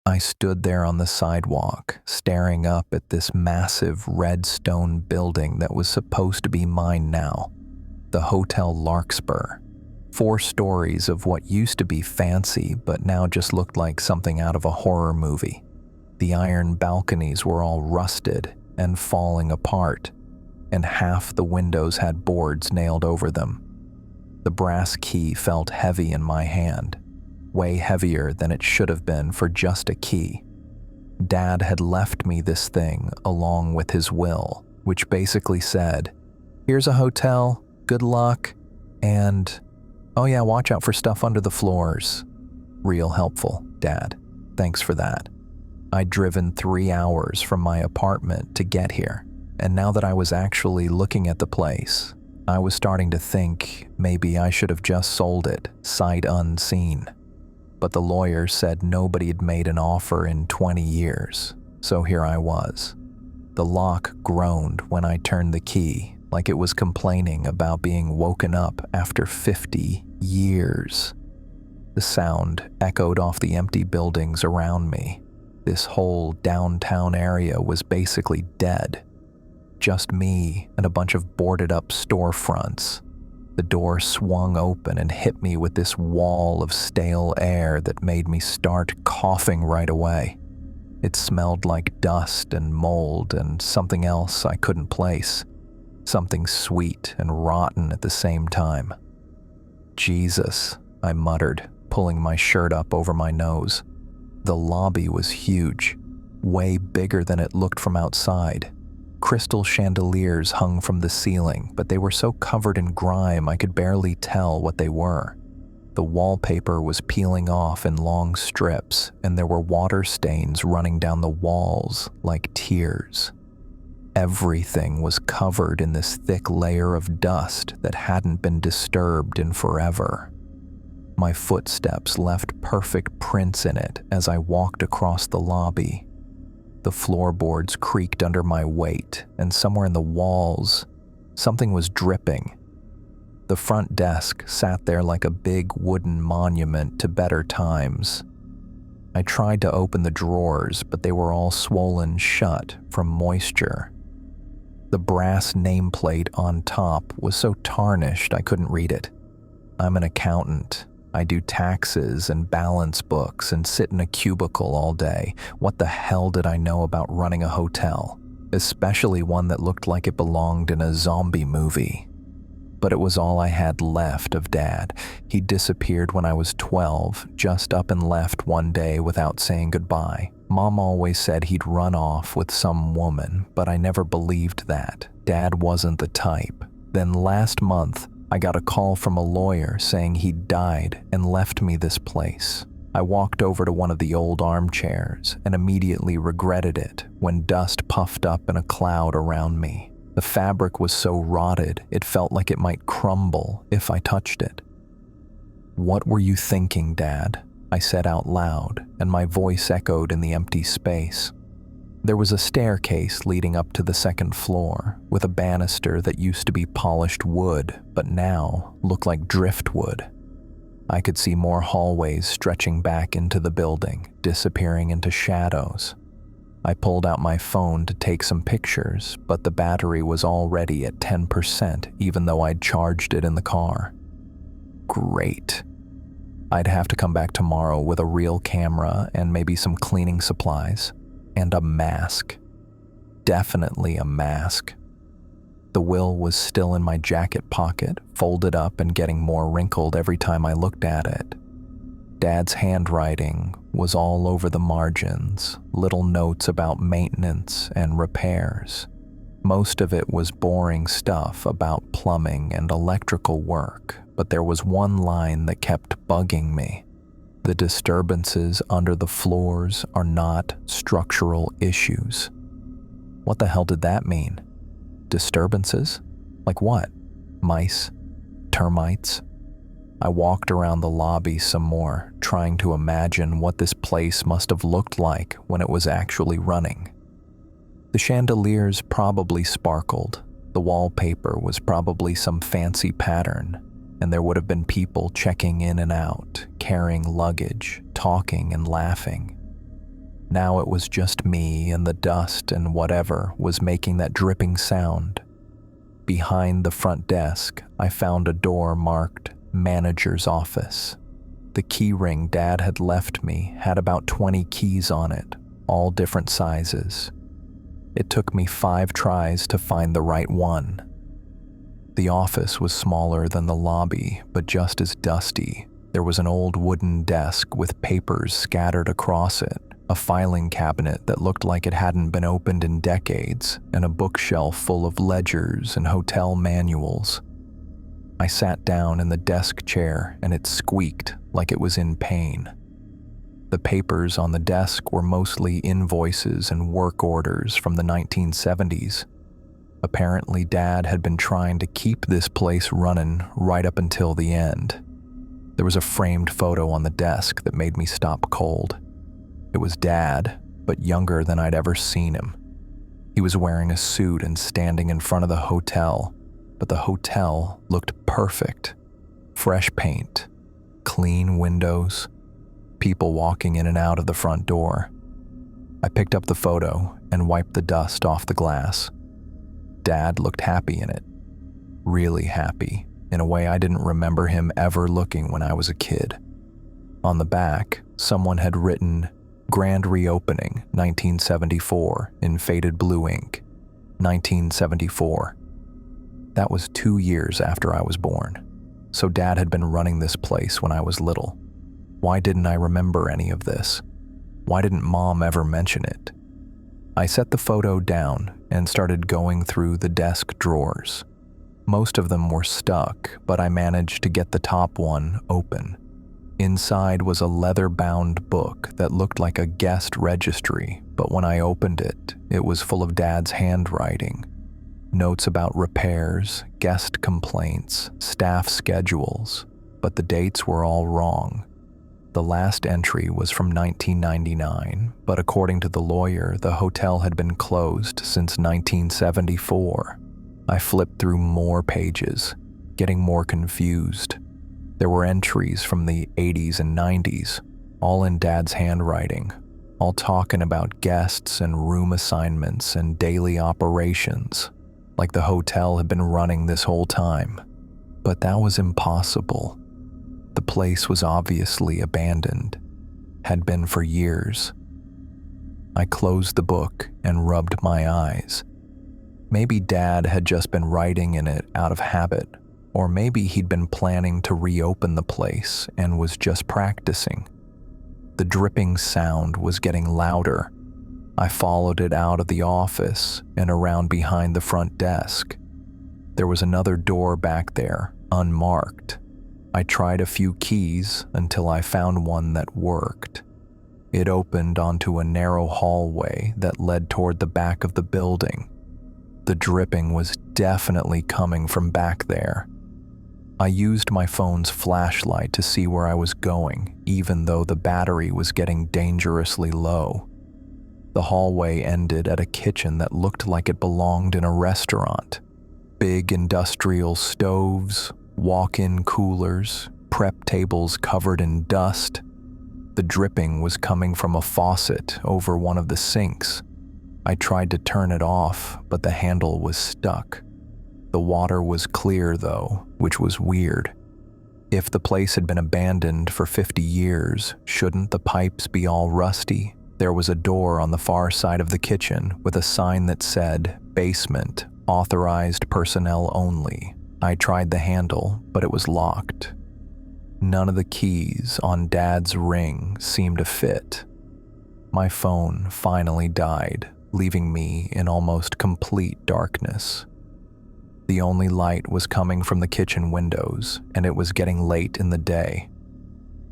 I stood there on the sidewalk, staring up at this massive red stone building that was supposed to be mine now, the Hotel Larkspur. 4 stories of what used to be fancy but now just looked like something out of a horror movie. The iron balconies were all rusted and falling apart, and half the windows had boards nailed over them. The brass key felt heavy in my hand, way heavier than it should have been for just a key. Dad had left me this thing along with his will, which basically said, "Here's a hotel, good luck, and oh yeah, watch out for stuff under the floors." Real helpful, Dad. Thanks for that. I'd driven 3 hours from my apartment to get here, and now that I was actually looking at the place, I was starting to think maybe I should have just sold it, sight unseen. But the lawyer said nobody had made an offer in 20 years, so here I was. The lock groaned when I turned the key, like it was complaining about being woken up after 50 years. The sound echoed off the empty buildings around me. This whole downtown area was basically dead. Just me and a bunch of boarded-up storefronts. The door swung open and hit me with this wall of stale air that made me start coughing right away. It smelled like dust and mold and something else I couldn't place. Something sweet and rotten at the same time. "Jesus," I muttered, pulling my shirt up over my nose. The lobby was huge, way bigger than it looked from outside. Crystal chandeliers hung from the ceiling, but they were so covered in grime I could barely tell what they were. The wallpaper was peeling off in long strips, and there were water stains running down the walls like tears. Everything was covered in this thick layer of dust that hadn't been disturbed in forever. My footsteps left perfect prints in it as I walked across the lobby. The floorboards creaked under my weight, and somewhere in the walls, something was dripping. The front desk sat there like a big wooden monument to better times. I tried to open the drawers, but they were all swollen shut from moisture. The brass nameplate on top was so tarnished I couldn't read it. I'm an accountant. I do taxes and balance books and sit in a cubicle all day. What the hell did I know about running a hotel? Especially one that looked like it belonged in a zombie movie. But it was all I had left of Dad. He disappeared when I was 12, just up and left one day without saying goodbye. Mom always said he'd run off with some woman, but I never believed that. Dad wasn't the type. Then last month, I got a call from a lawyer saying he'd died and left me this place. I walked over to one of the old armchairs and immediately regretted it when dust puffed up in a cloud around me. The fabric was so rotted it felt like it might crumble if I touched it. "What were you thinking, Dad?" I said out loud, and my voice echoed in the empty space. There was a staircase leading up to the second floor, with a banister that used to be polished wood, but now looked like driftwood. I could see more hallways stretching back into the building, disappearing into shadows. I pulled out my phone to take some pictures, but the battery was already at 10%, even though I'd charged it in the car. Great. I'd have to come back tomorrow with a real camera and maybe some cleaning supplies. And a mask. Definitely a mask. The will was still in my jacket pocket, folded up and getting more wrinkled every time I looked at it. Dad's handwriting was all over the margins, little notes about maintenance and repairs. Most of it was boring stuff about plumbing and electrical work, but there was one line that kept bugging me. The disturbances under the floors are not structural issues. What the hell did that mean? Disturbances? Like what? Mice? Termites? I walked around the lobby some more, trying to imagine what this place must have looked like when it was actually running. The chandeliers probably sparkled. The wallpaper was probably some fancy pattern, and there would have been people checking in and out, carrying luggage, talking and laughing. Now it was just me and the dust and whatever was making that dripping sound. Behind the front desk, I found a door marked Manager's Office. The key ring Dad had left me had about 20 keys on it, all different sizes. It took me 5 tries to find the right one. The office was smaller than the lobby, but just as dusty. There was an old wooden desk with papers scattered across it, a filing cabinet that looked like it hadn't been opened in decades, and a bookshelf full of ledgers and hotel manuals. I sat down in the desk chair and it squeaked like it was in pain. The papers on the desk were mostly invoices and work orders from the 1970s. Apparently, Dad had been trying to keep this place running right up until the end. There was a framed photo on the desk that made me stop cold. It was Dad, but younger than I'd ever seen him. He was wearing a suit and standing in front of the hotel, but the hotel looked perfect. Fresh paint, clean windows, people walking in and out of the front door. I picked up the photo and wiped the dust off the glass. Dad looked happy in it. Really happy, in a way I didn't remember him ever looking when I was a kid. On the back, someone had written, "Grand Reopening, 1974," in faded blue ink. 1974. That was 2 years after I was born. So Dad had been running this place when I was little. Why didn't I remember any of this? Why didn't Mom ever mention it? I set the photo down and started going through the desk drawers. Most of them were stuck, but I managed to get the top one open. Inside was a leather-bound book that looked like a guest registry, but when I opened it, it was full of Dad's handwriting. Notes about repairs, guest complaints, staff schedules, but the dates were all wrong. The last entry was from 1999, but according to the lawyer, the hotel had been closed since 1974. I flipped through more pages, getting more confused. There were entries from the 80s and 90s, all in Dad's handwriting, all talking about guests and room assignments and daily operations, like the hotel had been running this whole time. But that was impossible. The place was obviously abandoned, had been for years. I closed the book and rubbed my eyes. Maybe Dad had just been writing in it out of habit, or maybe he'd been planning to reopen the place and was just practicing. The dripping sound was getting louder. I followed it out of the office and around behind the front desk. There was another door back there, unmarked. I tried a few keys until I found one that worked. It opened onto a narrow hallway that led toward the back of the building. The dripping was definitely coming from back there. I used my phone's flashlight to see where I was going, even though the battery was getting dangerously low. The hallway ended at a kitchen that looked like it belonged in a restaurant. Big industrial stoves, walk-in coolers, prep tables covered in dust. The dripping was coming from a faucet over one of the sinks. I tried to turn it off, but the handle was stuck. The water was clear though, which was weird. If the place had been abandoned for 50 years, shouldn't the pipes be all rusty? There was a door on the far side of the kitchen with a sign that said, "Basement, authorized personnel only." I tried the handle, but it was locked. None of the keys on Dad's ring seemed to fit. My phone finally died, leaving me in almost complete darkness. The only light was coming from the kitchen windows, and it was getting late in the day.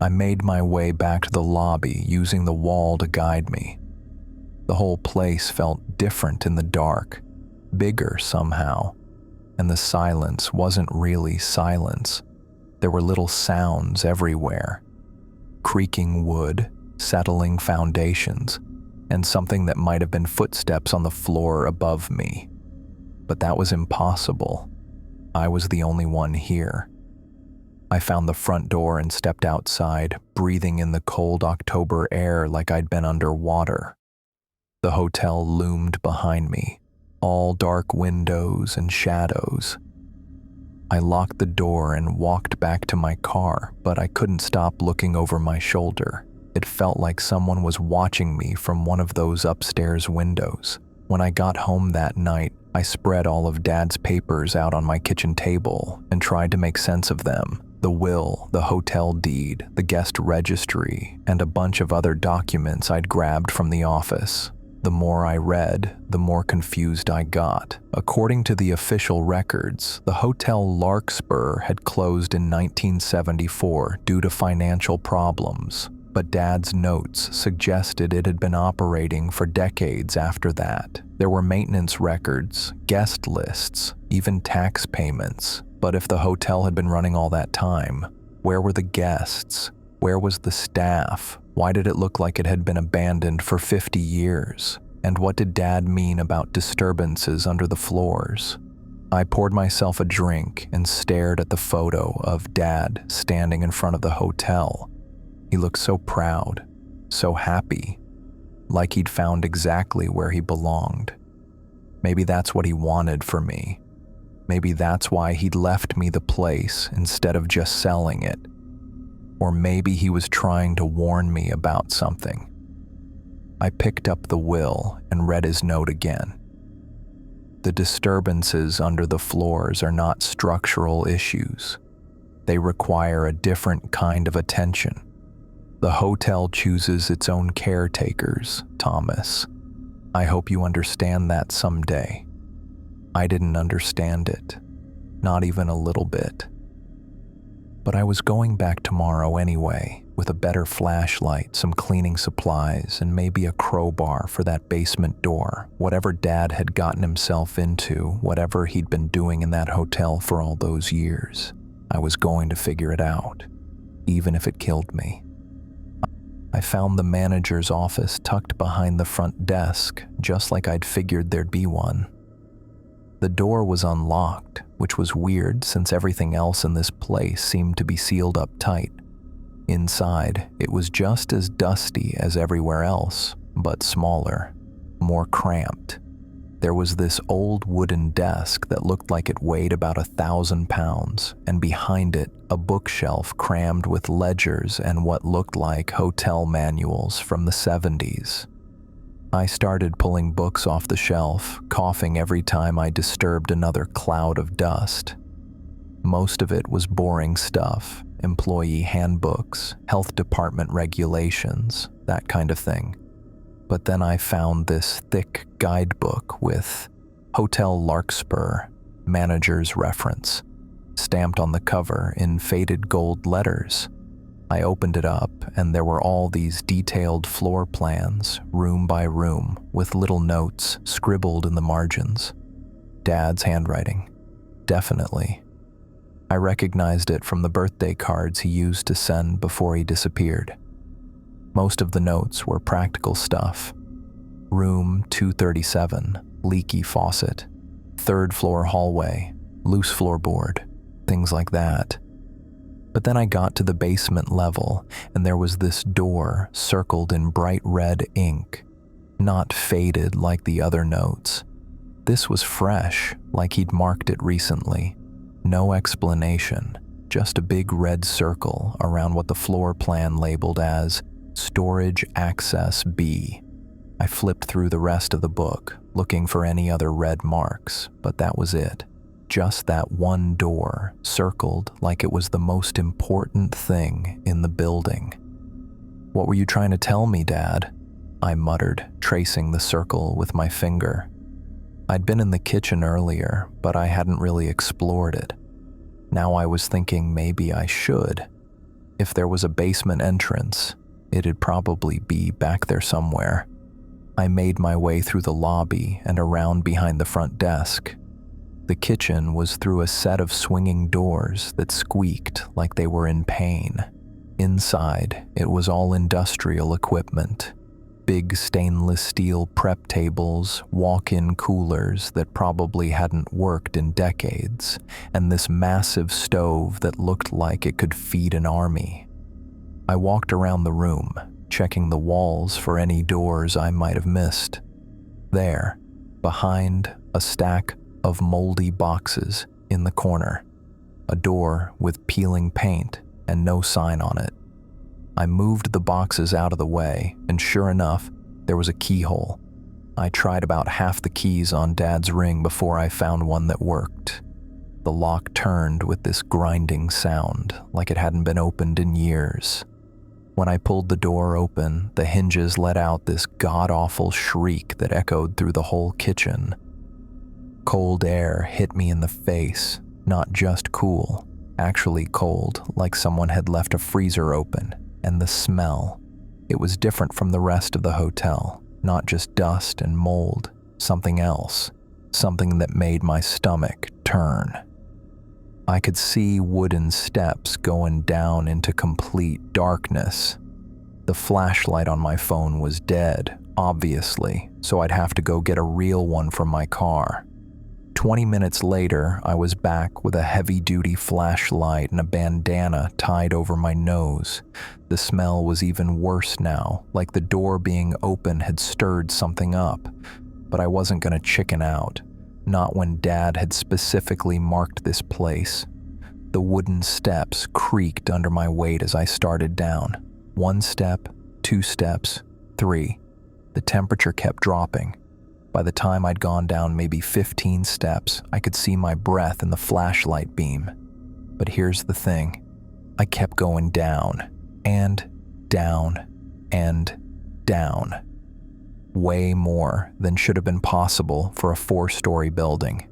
I made my way back to the lobby using the wall to guide me. The whole place felt different in the dark, bigger somehow, and the silence wasn't really silence. There were little sounds everywhere. Creaking wood, settling foundations, and something that might have been footsteps on the floor above me. But that was impossible. I was the only one here. I found the front door and stepped outside, breathing in the cold October air like I'd been underwater. The hotel loomed behind me, all dark windows and shadows. I locked the door and walked back to my car, but I couldn't stop looking over my shoulder. It felt like someone was watching me from one of those upstairs windows. When I got home that night, I spread all of Dad's papers out on my kitchen table and tried to make sense of them. The will, the hotel deed, the guest registry, and a bunch of other documents I'd grabbed from the office. The more I read, the more confused I got. According to the official records, the Hotel Larkspur had closed in 1974 due to financial problems, but Dad's notes suggested it had been operating for decades after that. There were maintenance records, guest lists, even tax payments. But if the hotel had been running all that time, where were the guests? Where was the staff? Why did it look like it had been abandoned for 50 years? And what did Dad mean about disturbances under the floors? I poured myself a drink and stared at the photo of Dad standing in front of the hotel. He looked so proud, so happy, like he'd found exactly where he belonged. Maybe that's what he wanted for me. Maybe that's why he'd left me the place instead of just selling it. Or maybe he was trying to warn me about something. I picked up the will and read his note again. The disturbances under the floors are not structural issues. They require a different kind of attention. The hotel chooses its own caretakers, Thomas. I hope you understand that someday. I didn't understand it, not even a little bit. But I was going back tomorrow anyway, with a better flashlight, some cleaning supplies, and maybe a crowbar for that basement door. Whatever Dad had gotten himself into, whatever he'd been doing in that hotel for all those years, I was going to figure it out, even if it killed me. I found the manager's office tucked behind the front desk, just like I'd figured there'd be one. The door was unlocked, which was weird since everything else in this place seemed to be sealed up tight. Inside, it was just as dusty as everywhere else, but smaller, more cramped. There was this old wooden desk that looked like it weighed about 1,000 pounds, and behind it, a bookshelf crammed with ledgers and what looked like hotel manuals from the 70s. I started pulling books off the shelf, coughing every time I disturbed another cloud of dust. Most of it was boring stuff, employee handbooks, health department regulations, that kind of thing. But then I found this thick guidebook with Hotel Larkspur, manager's reference, stamped on the cover in faded gold letters. I opened it up, and there were all these detailed floor plans, room by room, with little notes scribbled in the margins. Dad's handwriting. Definitely. I recognized it from the birthday cards he used to send before he disappeared. Most of the notes were practical stuff. Room 237, leaky faucet. 3rd floor hallway, loose floorboard, things like that. But then I got to the basement level, and there was this door circled in bright red ink, not faded like the other notes. This was fresh, like he'd marked it recently. No explanation, just a big red circle around what the floor plan labeled as Storage Access B. I flipped through the rest of the book, looking for any other red marks, but that was it. Just that one door, circled like it was the most important thing in the building. "What were you trying to tell me, Dad?" I muttered, tracing the circle with my finger. I'd been in the kitchen earlier, but I hadn't really explored it. Now I was thinking maybe I should. If there was a basement entrance, it'd probably be back there somewhere. I made my way through the lobby and around behind the front desk. The kitchen was through a set of swinging doors that squeaked like they were in pain. Inside, it was all industrial equipment. big stainless steel prep tables, walk-in coolers that probably hadn't worked in decades, and this massive stove that looked like it could feed an army. I walked around the room, checking the walls for any doors I might have missed. There, behind a stack of moldy boxes in the corner, a door with peeling paint and no sign on it. I moved the boxes out of the way, and sure enough, there was a keyhole. I tried about half the keys on Dad's ring before I found one that worked. The lock turned with this grinding sound, like it hadn't been opened in years. When I pulled the door open, the hinges let out this god-awful shriek that echoed through the whole kitchen. Cold air hit me in the face, not just cool, actually cold, like someone had left a freezer open. And the smell, it was different from the rest of the hotel, not just dust and mold, something else, something that made my stomach turn. I could see wooden steps going down into complete darkness. The flashlight on my phone was dead, obviously, so I'd have to go get a real one from my car. 20 minutes later, I was back with a heavy-duty flashlight and a bandana tied over my nose. The smell was even worse now, like the door being open had stirred something up. But I wasn't going to chicken out, not when Dad had specifically marked this place. The wooden steps creaked under my weight as I started down. 1 step, 2 steps, 3. The temperature kept dropping. By the time I'd gone down maybe 15 steps, I could see my breath in the flashlight beam. But here's the thing. I kept going down, and down, and down. Way more than should have been possible for a 4-story building.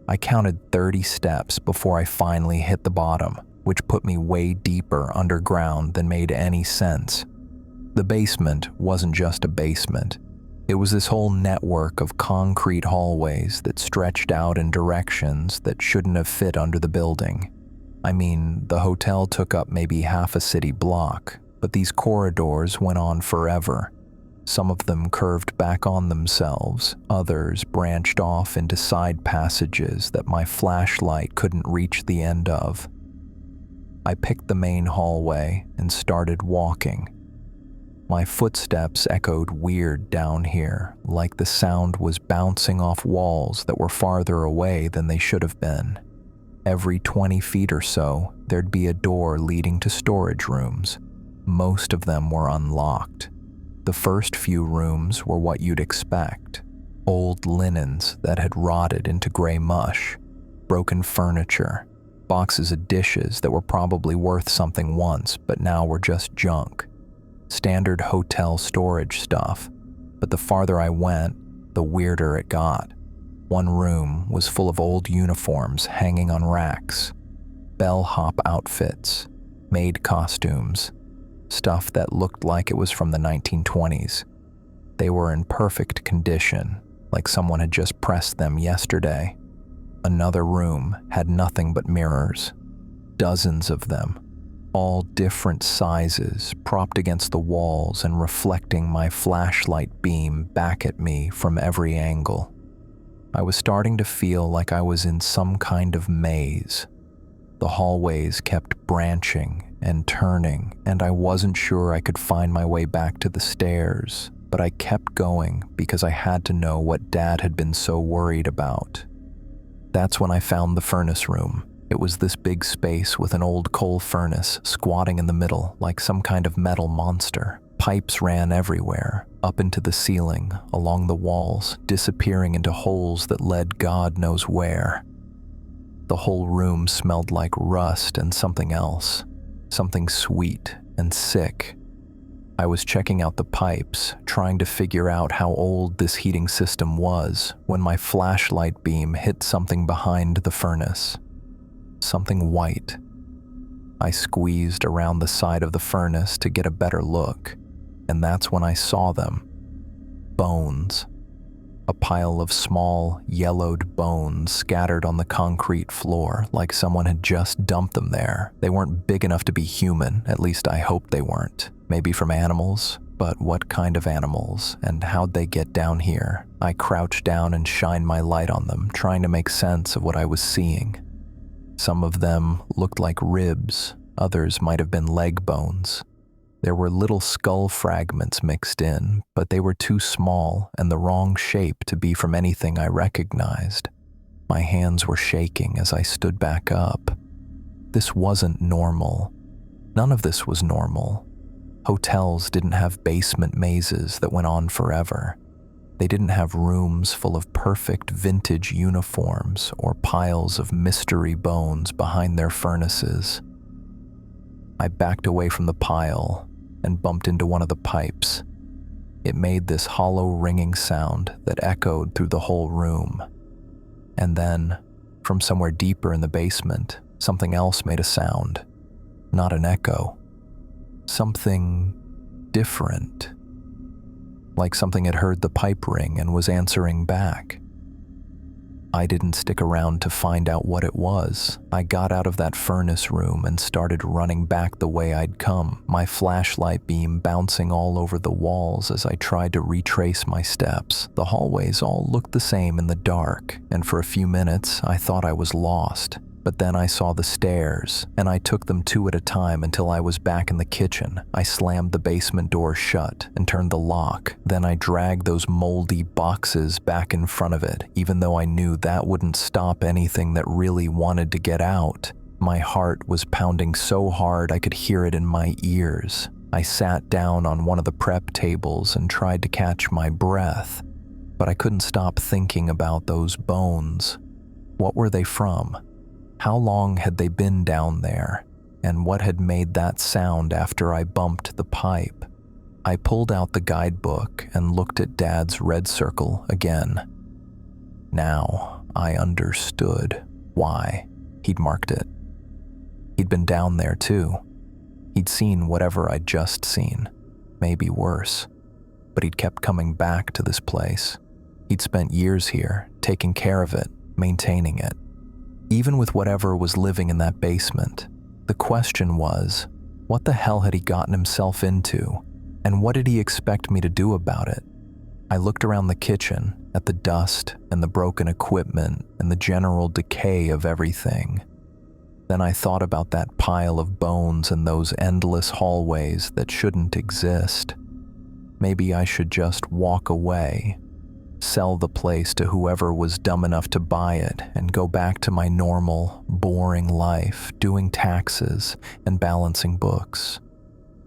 I counted 30 steps before I finally hit the bottom, which put me way deeper underground than made any sense. The basement wasn't just a basement. It was this whole network of concrete hallways that stretched out in directions that shouldn't have fit under the building. I mean, the hotel took up maybe half a city block, but these corridors went on forever. Some of them curved back on themselves, others branched off into side passages that my flashlight couldn't reach the end of. I picked the main hallway and started walking. My footsteps echoed weird down here, like the sound was bouncing off walls that were farther away than they should have been. Every 20 feet or so, there'd be a door leading to storage rooms. Most of them were unlocked. The first few rooms were what you'd expect. Old linens that had rotted into gray mush, broken furniture, boxes of dishes that were probably worth something once but now were just junk. Standard hotel storage stuff, but the farther I went, the weirder it got. One room was full of old uniforms hanging on racks, bellhop outfits, maid costumes, stuff that looked like it was from the 1920s. They were in perfect condition, like someone had just pressed them yesterday. Another room had nothing but mirrors, dozens of them, all different sizes, propped against the walls and reflecting my flashlight beam back at me from every angle. I was starting to feel like I was in some kind of maze. The hallways kept branching and turning, and I wasn't sure I could find my way back to the stairs, but I kept going because I had to know what Dad had been so worried about. That's when I found the furnace room. It was this big space with an old coal furnace squatting in the middle like some kind of metal monster. Pipes ran everywhere, up into the ceiling, along the walls, disappearing into holes that led God knows where. The whole room smelled like rust and something else, something sweet and sick. I was checking out the pipes, trying to figure out how old this heating system was, when my flashlight beam hit something behind the furnace. Something white. I squeezed around the side of the furnace to get a better look, and that's when I saw them. Bones. A pile of small, yellowed bones scattered on the concrete floor like someone had just dumped them there. They weren't big enough to be human, at least I hoped they weren't. Maybe from animals, But what kind of animals, and how'd they get down here? I crouched down and shined my light on them, trying to make sense of what I was seeing. Some of them looked like ribs, others might have been leg bones. There were little skull fragments mixed in, but they were too small and the wrong shape to be from anything I recognized. My hands were shaking as I stood back up. This wasn't normal. None of this was normal. Hotels didn't have basement mazes that went on forever. They didn't have rooms full of perfect vintage uniforms or piles of mystery bones behind their furnaces. I backed away from the pile and bumped into one of the pipes. It made this hollow ringing sound that echoed through the whole room. And then, from somewhere deeper in the basement, something else made a sound. Not an echo. Something different. Like something had heard the pipe ring and was answering back. I didn't stick around to find out what it was. I got out of that furnace room and started running back the way I'd come, my flashlight beam bouncing all over the walls as I tried to retrace my steps. The hallways all looked the same in the dark, and for a few minutes I thought I was lost. But then I saw the stairs, and I took them two at a time until I was back in the kitchen. I slammed the basement door shut and turned the lock. Then I dragged those moldy boxes back in front of it, even though I knew that wouldn't stop anything that really wanted to get out. My heart was pounding so hard I could hear it in my ears. I sat down on one of the prep tables and tried to catch my breath, but I couldn't stop thinking about those bones. What were they from? How long had they been down there, and what had made that sound after I bumped the pipe? I pulled out the guidebook and looked at Dad's red circle again. Now I understood why he'd marked it. He'd been down there too. He'd seen whatever I'd just seen, maybe worse, but he'd kept coming back to this place. He'd spent years here, taking care of it, maintaining it. Even with whatever was living in that basement, the question was, what the hell had he gotten himself into, and what did he expect me to do about it? I looked around the kitchen, at the dust and the broken equipment and the general decay of everything. Then I thought about that pile of bones and those endless hallways that shouldn't exist. Maybe I should just walk away, sell the place to whoever was dumb enough to buy it, and go back to my normal, boring life, doing taxes and balancing books.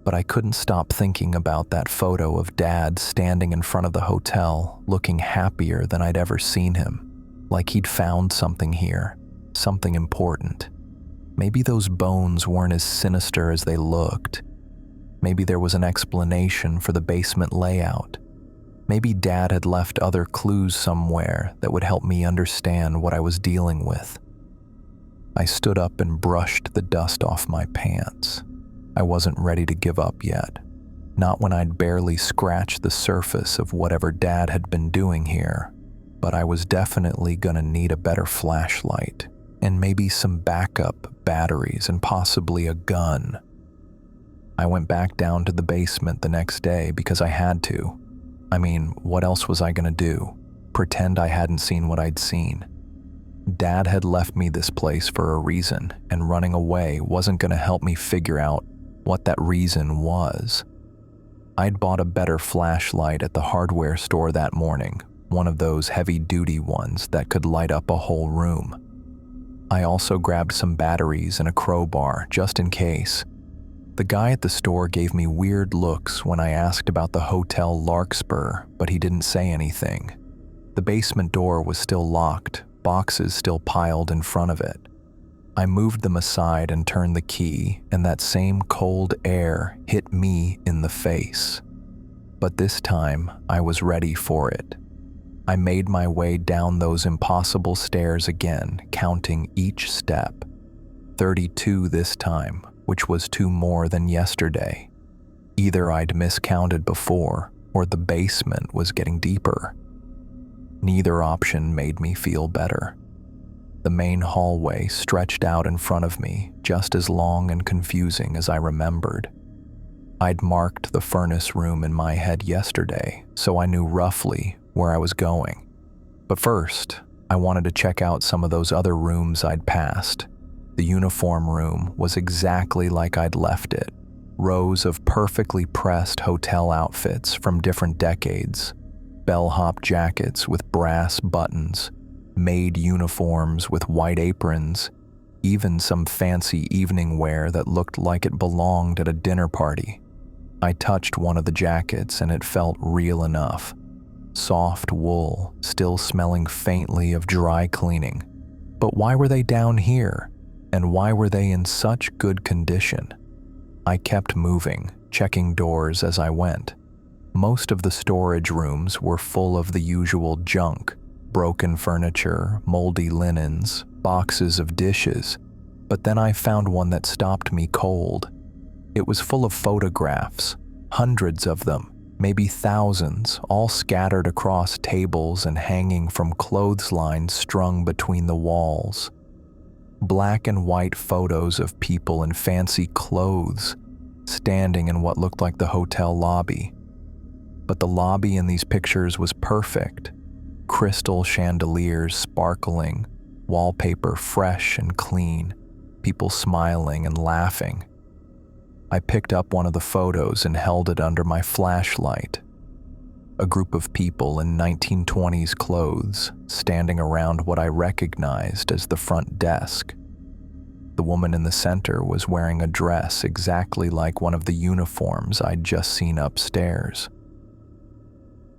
But I couldn't stop thinking about that photo of Dad standing in front of the hotel, looking happier than I'd ever seen him, like he'd found something here, something important. Maybe those bones weren't as sinister as they looked. Maybe there was an explanation for the basement layout. Maybe Dad had left other clues somewhere that would help me understand what I was dealing with. I stood up and brushed the dust off my pants. I wasn't ready to give up yet, not when I'd barely scratched the surface of whatever Dad had been doing here, but I was definitely gonna need a better flashlight, and maybe some backup batteries and possibly a gun. I went back down to the basement the next day because I had to. I mean, what else was I gonna do? Pretend I hadn't seen what I'd seen? Dad had left me this place for a reason, and running away wasn't gonna help me figure out what that reason was. I'd bought a better flashlight at the hardware store that morning, one of those heavy-duty ones that could light up a whole room. I also grabbed some batteries and a crowbar, just in case. The guy at the store gave me weird looks when I asked about the Hotel Larkspur, but he didn't say anything. The basement door was still locked, boxes still piled in front of it. I moved them aside and turned the key, and that same cold air hit me in the face. But this time, I was ready for it. I made my way down those impossible stairs again, counting each step. 32 this time, which was 2 more than yesterday. Either I'd miscounted before, or the basement was getting deeper. Neither option made me feel better. The main hallway stretched out in front of me, just as long and confusing as I remembered. I'd marked the furnace room in my head yesterday, so I knew roughly where I was going. But first, I wanted to check out some of those other rooms I'd passed. The uniform room was exactly like I'd left it. Rows of perfectly pressed hotel outfits from different decades, bellhop jackets with brass buttons, maid uniforms with white aprons, even some fancy evening wear that looked like it belonged at a dinner party. I touched one of the jackets and it felt real enough. Soft wool, still smelling faintly of dry cleaning. But why were they down here? And why were they in such good condition? I kept moving, checking doors as I went. Most of the storage rooms were full of the usual junk, broken furniture, moldy linens, boxes of dishes. But then I found one that stopped me cold. It was full of photographs, hundreds of them, maybe thousands, all scattered across tables and hanging from clotheslines strung between the walls. Black and white photos of people in fancy clothes, standing in what looked like the hotel lobby. But the lobby in these pictures was perfect. Crystal chandeliers sparkling, wallpaper fresh and clean, people smiling and laughing. I picked up one of the photos and held it under my flashlight. A group of people in 1920s clothes standing around what I recognized as the front desk. The woman in the center was wearing a dress exactly like one of the uniforms I'd just seen upstairs.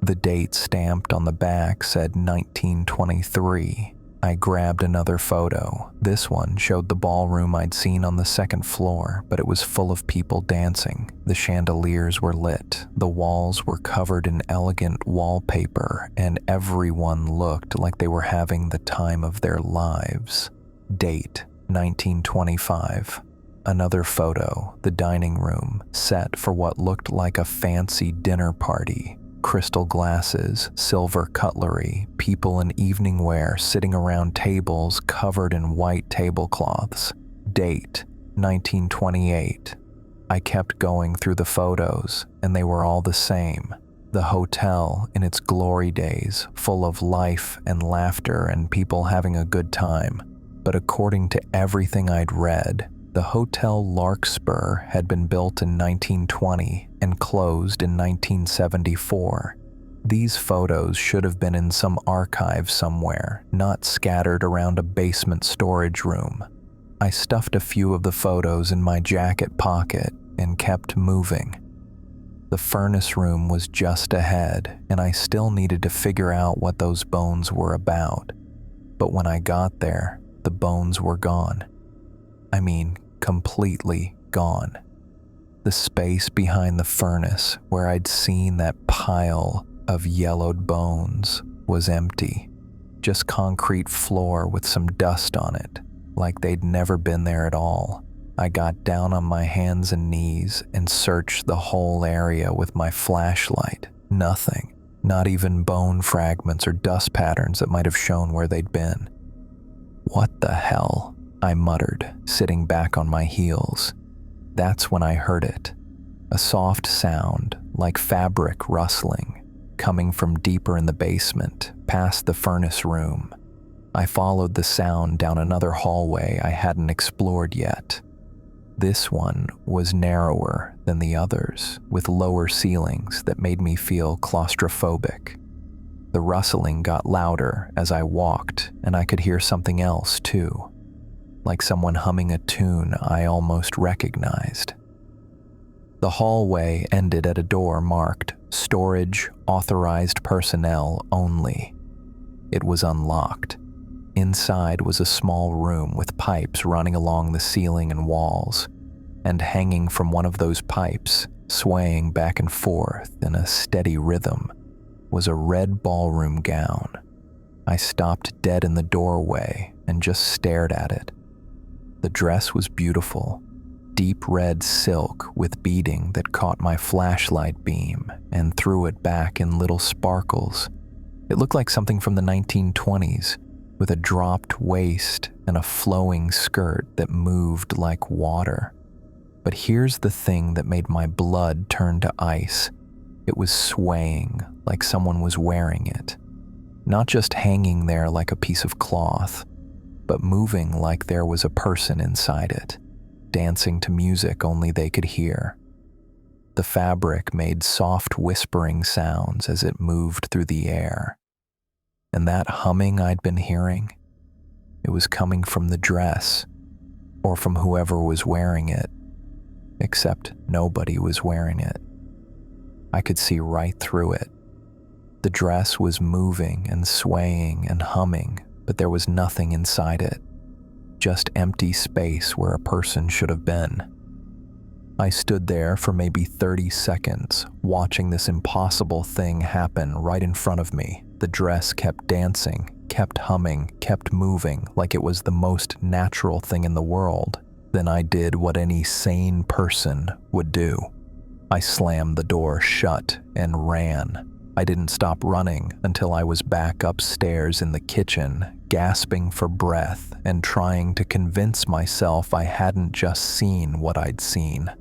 The date stamped on the back said 1923. I grabbed another photo. This one showed the ballroom I'd seen on the second floor, but it was full of people dancing. The chandeliers were lit, the walls were covered in elegant wallpaper, and everyone looked like they were having the time of their lives. Date, 1925. Another photo, the dining room, set for what looked like a fancy dinner party. Crystal glasses, silver cutlery, people in evening wear sitting around tables covered in white tablecloths. Date, 1928. I kept going through the photos, and they were all the same. The hotel in its glory days, full of life and laughter and people having a good time. But according to everything I'd read, the Hotel Larkspur had been built in 1920 and closed in 1974. These photos should have been in some archive somewhere, not scattered around a basement storage room. I stuffed a few of the photos in my jacket pocket and kept moving. The furnace room was just ahead, and I still needed to figure out what those bones were about. But when I got there, the bones were gone. I mean, completely gone. The space behind the furnace where I'd seen that pile of yellowed bones was empty. Just concrete floor with some dust on it, like they'd never been there at all. I got down on my hands and knees and searched the whole area with my flashlight. Nothing, not even bone fragments or dust patterns that might have shown where they'd been. What the hell? I muttered, sitting back on my heels. That's when I heard it. A soft sound, like fabric rustling, coming from deeper in the basement, past the furnace room. I followed the sound down another hallway I hadn't explored yet. This one was narrower than the others, with lower ceilings that made me feel claustrophobic. The rustling got louder as I walked, and I could hear something else too. Like someone humming a tune I almost recognized. The hallway ended at a door marked "Storage Authorized Personnel Only." It was unlocked. Inside was a small room with pipes running along the ceiling and walls, and hanging from one of those pipes, swaying back and forth in a steady rhythm, was a red ballroom gown. I stopped dead in the doorway and just stared at it. The dress was beautiful, deep red silk with beading that caught my flashlight beam and threw it back in little sparkles. It looked like something from the 1920s, with a dropped waist and a flowing skirt that moved like water. But here's the thing that made my blood turn to ice. It was swaying like someone was wearing it. Not just hanging there like a piece of cloth, but moving like there was a person inside it, dancing to music only they could hear. The fabric made soft whispering sounds as it moved through the air. And that humming I'd been hearing, it was coming from the dress, or from whoever was wearing it, except nobody was wearing it. I could see right through it. The dress was moving and swaying and humming, but there was nothing inside it, just empty space where a person should have been. I stood there for maybe 30 seconds, watching this impossible thing happen right in front of me. The dress kept dancing, kept humming, kept moving like it was the most natural thing in the world. Then I did what any sane person would do. I slammed the door shut and ran. I didn't stop running until I was back upstairs in the kitchen, gasping for breath and trying to convince myself I hadn't just seen what I'd seen.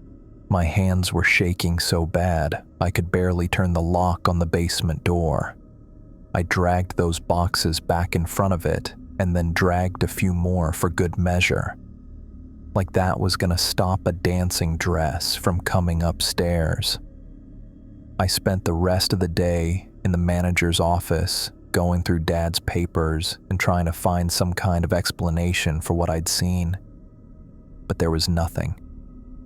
My hands were shaking so bad I could barely turn the lock on the basement door. I dragged those boxes back in front of it and then dragged a few more for good measure. Like that was gonna stop a dancing dress from coming upstairs. I spent the rest of the day in the manager's office, going through Dad's papers and trying to find some kind of explanation for what I'd seen. But there was nothing,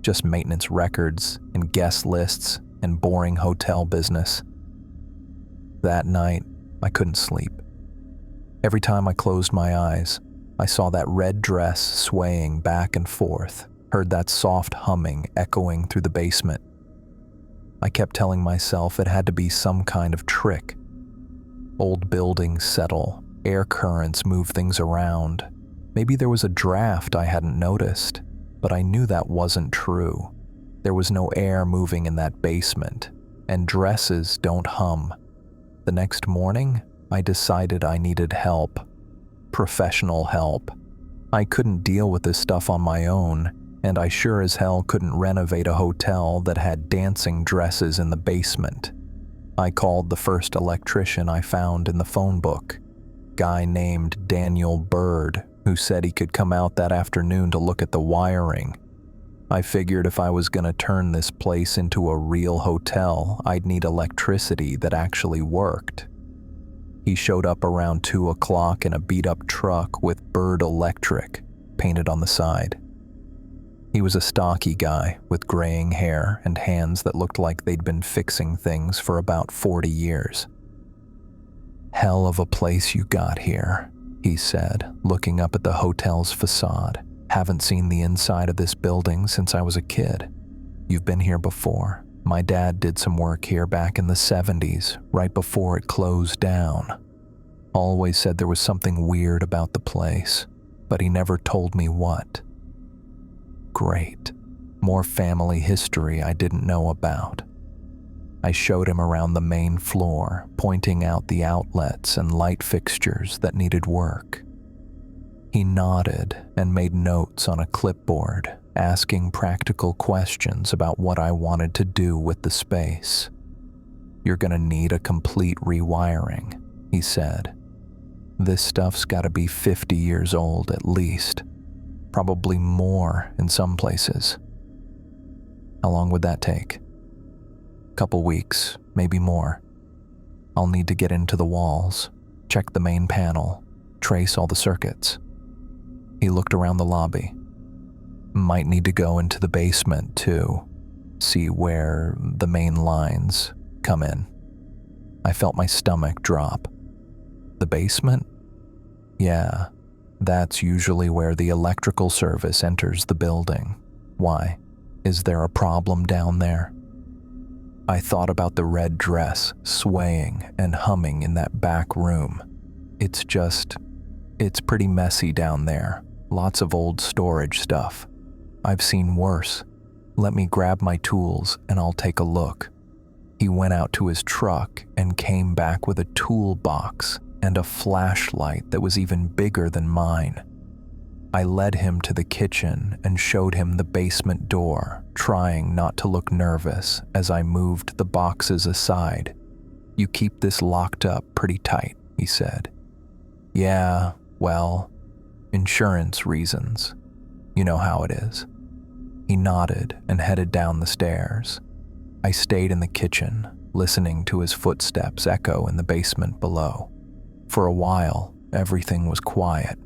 just maintenance records and guest lists and boring hotel business. That night, I couldn't sleep. Every time I closed my eyes, I saw that red dress swaying back and forth, heard that soft humming echoing through the basement. I kept telling myself it had to be some kind of trick. Old buildings settle, air currents move things around. Maybe there was a draft I hadn't noticed, but I knew that wasn't true. There was no air moving in that basement, and dresses don't hum. The next morning, I decided I needed help. Professional help. I couldn't deal with this stuff on my own, and I sure as hell couldn't renovate a hotel that had dancing dresses in the basement. I called the first electrician I found in the phone book, guy named Daniel Bird, who said he could come out that afternoon to look at the wiring. I figured if I was gonna turn this place into a real hotel, I'd need electricity that actually worked. He showed up around 2 o'clock in a beat-up truck with Bird Electric painted on the side. He was a stocky guy with graying hair and hands that looked like they'd been fixing things for about 40 years. "Hell of a place you got here," he said, looking up at the hotel's facade. "Haven't seen the inside of this building since I was a kid. You've been here before. My dad did some work here back in the 70s, right before it closed down. Always said there was something weird about the place, but he never told me what." Great. More family history I didn't know about. I showed him around the main floor, pointing out the outlets and light fixtures that needed work. He nodded and made notes on a clipboard, asking practical questions about what I wanted to do with the space. "You're gonna need a complete rewiring," he said. "This stuff's gotta be 50 years old at least. Probably more in some places." "How long would that take?" "Couple weeks, maybe more. I'll need to get into the walls, check the main panel, trace all the circuits." He looked around the lobby. "Might need to go into the basement too, see where the main lines come in." I felt my stomach drop. "The basement?" "Yeah. That's usually where the electrical service enters the building. Why? Is there a problem down there?" I thought about the red dress swaying and humming in that back room. It's pretty messy down there. Lots of old storage stuff. I've seen worse. Let me grab my tools and I'll take a look." He went out to his truck and came back with a toolbox and a flashlight that was even bigger than mine. I led him to the kitchen and showed him the basement door, trying not to look nervous as I moved the boxes aside. "You keep this locked up pretty tight," he said. "Yeah, well, insurance reasons. You know how it is." He nodded and headed down the stairs. I stayed in the kitchen, listening to his footsteps echo in the basement below. For a while, everything was quiet.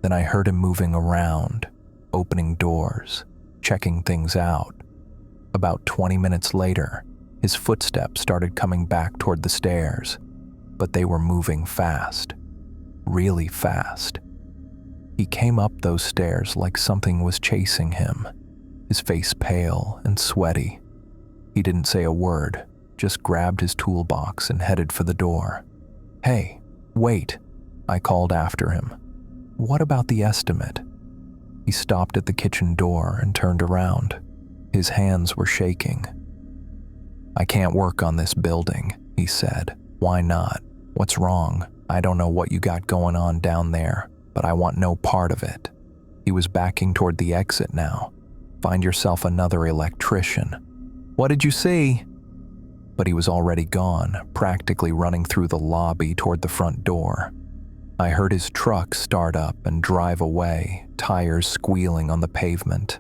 Then I heard him moving around, opening doors, checking things out. About 20 minutes later, his footsteps started coming back toward the stairs, but they were moving fast, really fast. He came up those stairs like something was chasing him, his face pale and sweaty. He didn't say a word, just grabbed his toolbox and headed for the door. "Hey, wait," I called after him. "What about the estimate?" He stopped at the kitchen door and turned around. His hands were shaking. "I can't work on this building," he said. "Why not? What's wrong? I don't know what you got going on down there, but I want no part of it." He was backing toward the exit now. "Find yourself another electrician." "What did you see?" But he was already gone, practically running through the lobby toward the front door. I heard his truck start up and drive away, tires squealing on the pavement.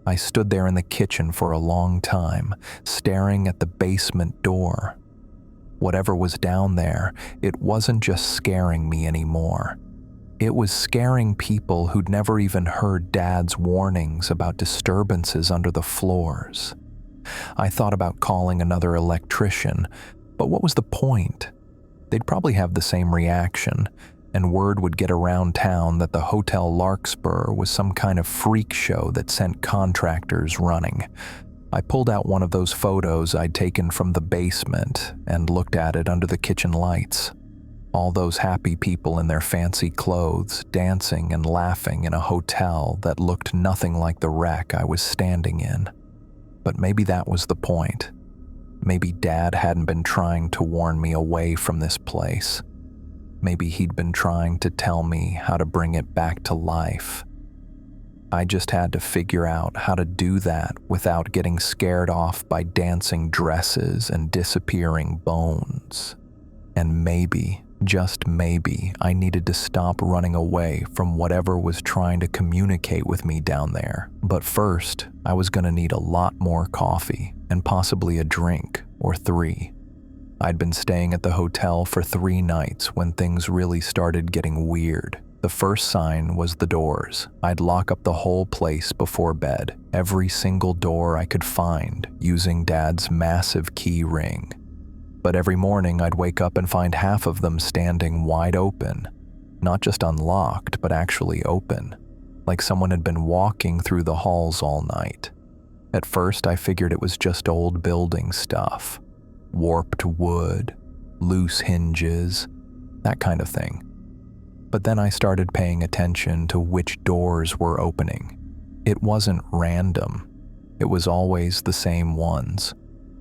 I stood there in the kitchen for a long time, staring at the basement door. Whatever was down there, it wasn't just scaring me anymore. It was scaring people who'd never even heard Dad's warnings about disturbances under the floors. I thought about calling another electrician, but what was the point? They'd probably have the same reaction, and word would get around town that the Hotel Larkspur was some kind of freak show that sent contractors running. I pulled out one of those photos I'd taken from the basement and looked at it under the kitchen lights. All those happy people in their fancy clothes, dancing and laughing in a hotel that looked nothing like the wreck I was standing in. But maybe that was the point. Maybe Dad hadn't been trying to warn me away from this place. Maybe he'd been trying to tell me how to bring it back to life. I just had to figure out how to do that without getting scared off by dancing dresses and disappearing bones. And maybe, just maybe, I needed to stop running away from whatever was trying to communicate with me down there. But first, I was going to need a lot more coffee and possibly a drink or 3. I'd been staying at the hotel for 3 nights when things really started getting weird. The first sign was the doors. I'd lock up the whole place before bed, every single door I could find, using Dad's massive key ring. But every morning I'd wake up and find half of them standing wide open. Not just unlocked, but actually open. Like someone had been walking through the halls all night. At first I figured it was just old building stuff. Warped wood, loose hinges, that kind of thing. But then I started paying attention to which doors were opening. It wasn't random. It was always the same ones.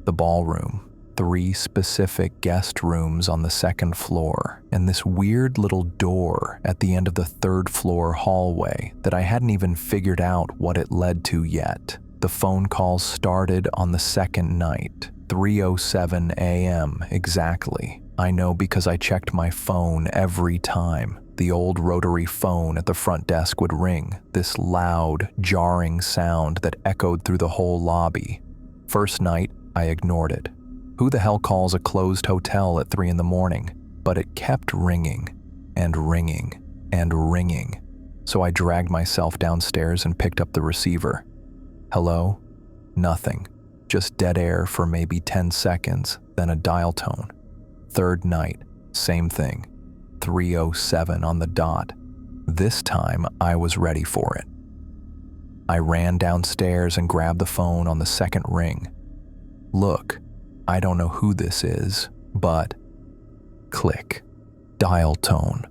The ballroom, 3 specific guest rooms on the 2nd floor, and this weird little door at the end of the 3rd floor hallway that I hadn't even figured out what it led to yet. The phone calls started on the 2nd night, 3:07 a.m. exactly. I know because I checked my phone every time. The old rotary phone at the front desk would ring, this loud, jarring sound that echoed through the whole lobby. First night, I ignored it. Who the hell calls a closed hotel at 3 in the morning? But it kept ringing, and ringing, and ringing. So I dragged myself downstairs and picked up the receiver. Hello? Nothing. Just dead air for maybe 10 seconds, then a dial tone. Third night, same thing. 3:07 on the dot. This time, I was ready for it. I ran downstairs and grabbed the phone on the 2nd ring. Look, I don't know who this is, but... Click. Dial tone.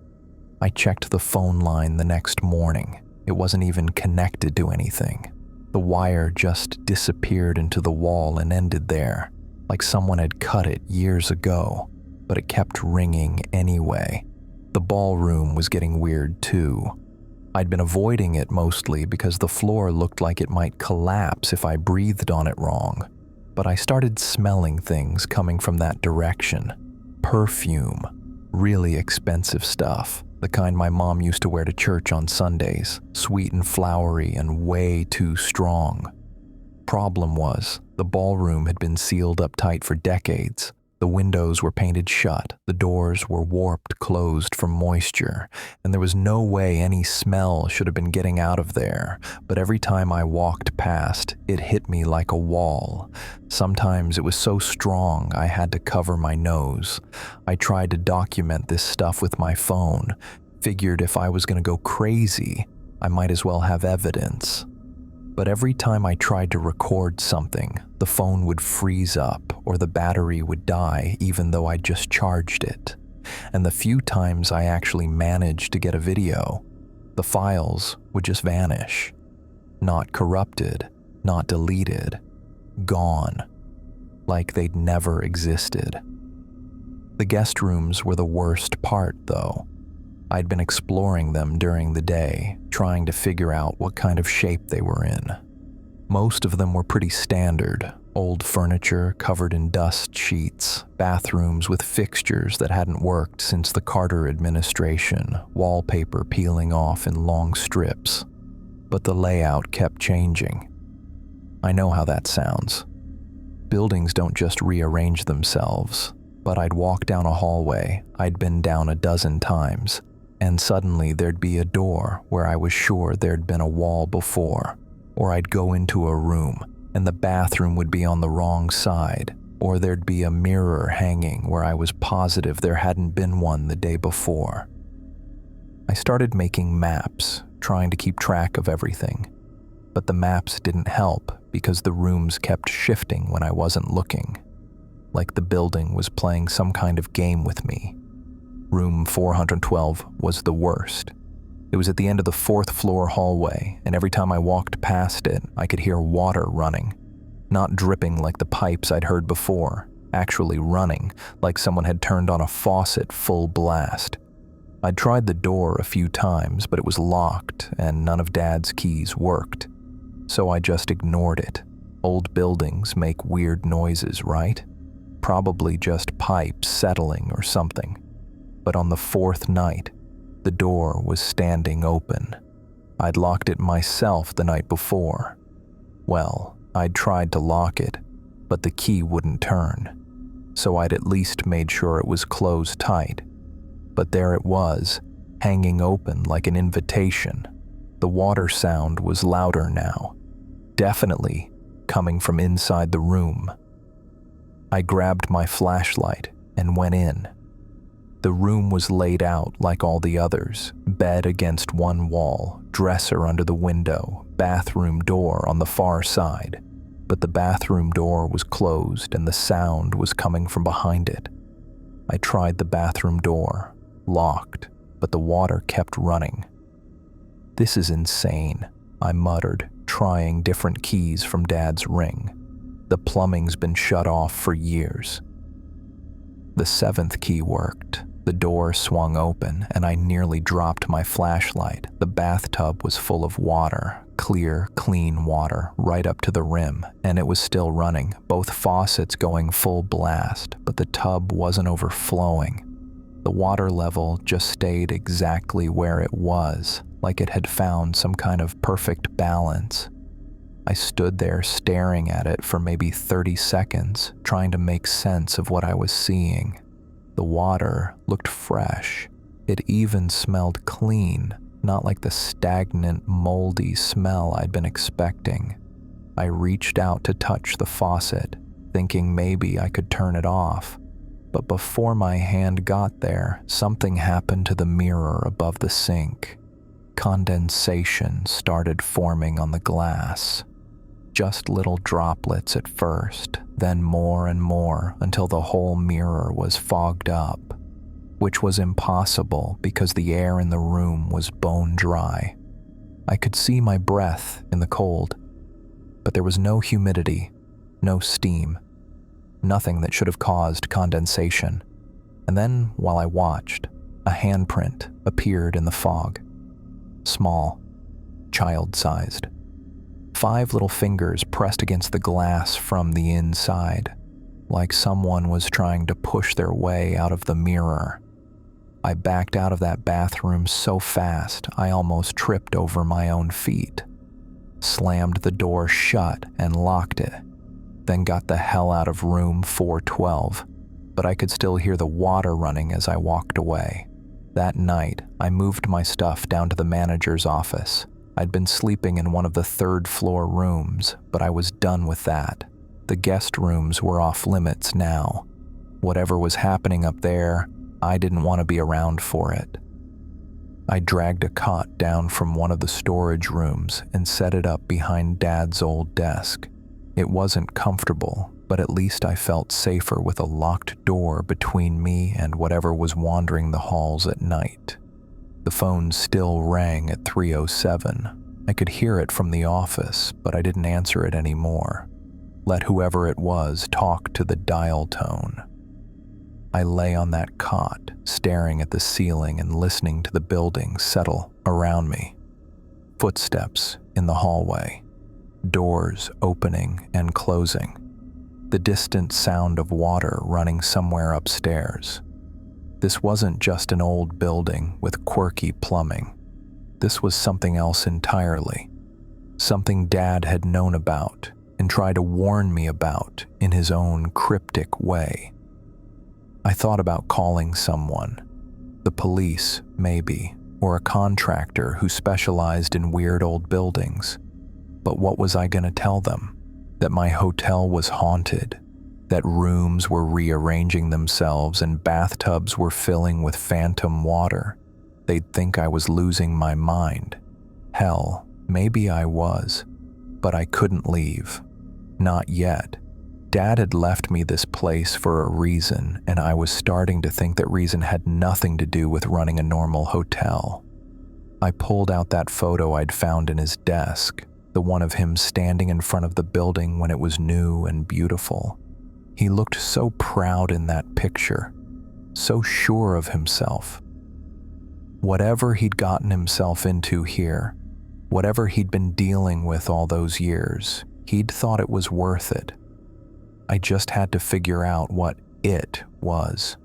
I checked the phone line the next morning. It wasn't even connected to anything. The wire just disappeared into the wall and ended there, like someone had cut it years ago, but it kept ringing anyway. The ballroom was getting weird too. I'd been avoiding it mostly because the floor looked like it might collapse if I breathed on it wrong, but I started smelling things coming from that direction. Perfume, really expensive stuff, the kind my mom used to wear to church on Sundays, sweet and flowery and way too strong. Problem was, the ballroom had been sealed up tight for decades. The windows were painted shut, the doors were warped closed from moisture, and there was no way any smell should have been getting out of there. But every time I walked past, it hit me like a wall. Sometimes it was so strong I had to cover my nose. I tried to document this stuff with my phone, figured if I was going to go crazy, I might as well have evidence. But every time I tried to record something, the phone would freeze up or the battery would die even though I just charged it. And the few times I actually managed to get a video, the files would just vanish. Not corrupted, not deleted, gone. Like they'd never existed. The guest rooms were the worst part, though. I'd been exploring them during the day, trying to figure out what kind of shape they were in. Most of them were pretty standard, old furniture covered in dust sheets, bathrooms with fixtures that hadn't worked since the Carter administration, wallpaper peeling off in long strips. But the layout kept changing. I know how that sounds. Buildings don't just rearrange themselves, but I'd walk down a hallway I'd been down a dozen times, and suddenly there'd be a door where I was sure there'd been a wall before, or I'd go into a room and the bathroom would be on the wrong side, or there'd be a mirror hanging where I was positive there hadn't been one the day before. I started making maps, trying to keep track of everything, but the maps didn't help because the rooms kept shifting when I wasn't looking, like the building was playing some kind of game with me. Room 412 was the worst. It was at the end of the 4th floor hallway, and every time I walked past it, I could hear water running. Not dripping like the pipes I'd heard before, actually running, like someone had turned on a faucet full blast. I'd tried the door a few times, but it was locked, and none of Dad's keys worked. So I just ignored it. Old buildings make weird noises, right? Probably just pipes settling or something. But on the 4th night, the door was standing open. I'd locked it myself the night before. Well, I'd tried to lock it, but the key wouldn't turn. So I'd at least made sure it was closed tight. But there it was, hanging open like an invitation. The water sound was louder now, definitely coming from inside the room. I grabbed my flashlight and went in. The room was laid out like all the others, bed against one wall, dresser under the window, bathroom door on the far side. But the bathroom door was closed and the sound was coming from behind it. I tried the bathroom door, locked, but the water kept running. "This is insane," I muttered, trying different keys from Dad's ring. The plumbing's been shut off for years. The 7th key worked. The door swung open, and I nearly dropped my flashlight. The bathtub was full of water, clear, clean water, right up to the rim, and it was still running, both faucets going full blast, but the tub wasn't overflowing. The water level just stayed exactly where it was, like it had found some kind of perfect balance. I stood there staring at it for maybe 30 seconds, trying to make sense of what I was seeing. The water looked fresh. It even smelled clean, not like the stagnant, moldy smell I'd been expecting. I reached out to touch the faucet, thinking maybe I could turn it off. But before my hand got there, something happened to the mirror above the sink. Condensation started forming on the glass. Just little droplets at first, then more and more until the whole mirror was fogged up, which was impossible because the air in the room was bone dry. I could see my breath in the cold, but there was no humidity, no steam, nothing that should have caused condensation. And then, while I watched, a handprint appeared in the fog. small, child-sized. 5 little fingers pressed against the glass from the inside, like someone was trying to push their way out of the mirror. I backed out of that bathroom so fast I almost tripped over my own feet, slammed the door shut and locked it, then got the hell out of room 412, but I could still hear the water running as I walked away. That night, I moved my stuff down to the manager's office. I'd been sleeping in one of the 3rd floor rooms, but I was done with that. The guest rooms were off limits now. Whatever was happening up there, I didn't want to be around for it. I dragged a cot down from one of the storage rooms and set it up behind Dad's old desk. It wasn't comfortable, but at least I felt safer with a locked door between me and whatever was wandering the halls at night. The phone still rang at 3:07. I could hear it from the office, but I didn't answer it anymore. Let whoever it was talk to the dial tone. I lay on that cot, staring at the ceiling and listening to the building settle around me. Footsteps in the hallway, doors opening and closing, the distant sound of water running somewhere upstairs. This wasn't just an old building with quirky plumbing. This was something else entirely, something Dad had known about and tried to warn me about in his own cryptic way. I thought about calling someone, the police maybe, or a contractor who specialized in weird old buildings. But what was I going to tell them? That my hotel was haunted, that rooms were rearranging themselves and bathtubs were filling with phantom water. They'd think I was losing my mind. Hell, maybe I was, but I couldn't leave. Not yet. Dad had left me this place for a reason, and I was starting to think that reason had nothing to do with running a normal hotel. I pulled out that photo I'd found in his desk, the one of him standing in front of the building when it was new and beautiful. He looked so proud in that picture, so sure of himself. Whatever he'd gotten himself into here, whatever he'd been dealing with all those years, he'd thought it was worth it. I just had to figure out what it was,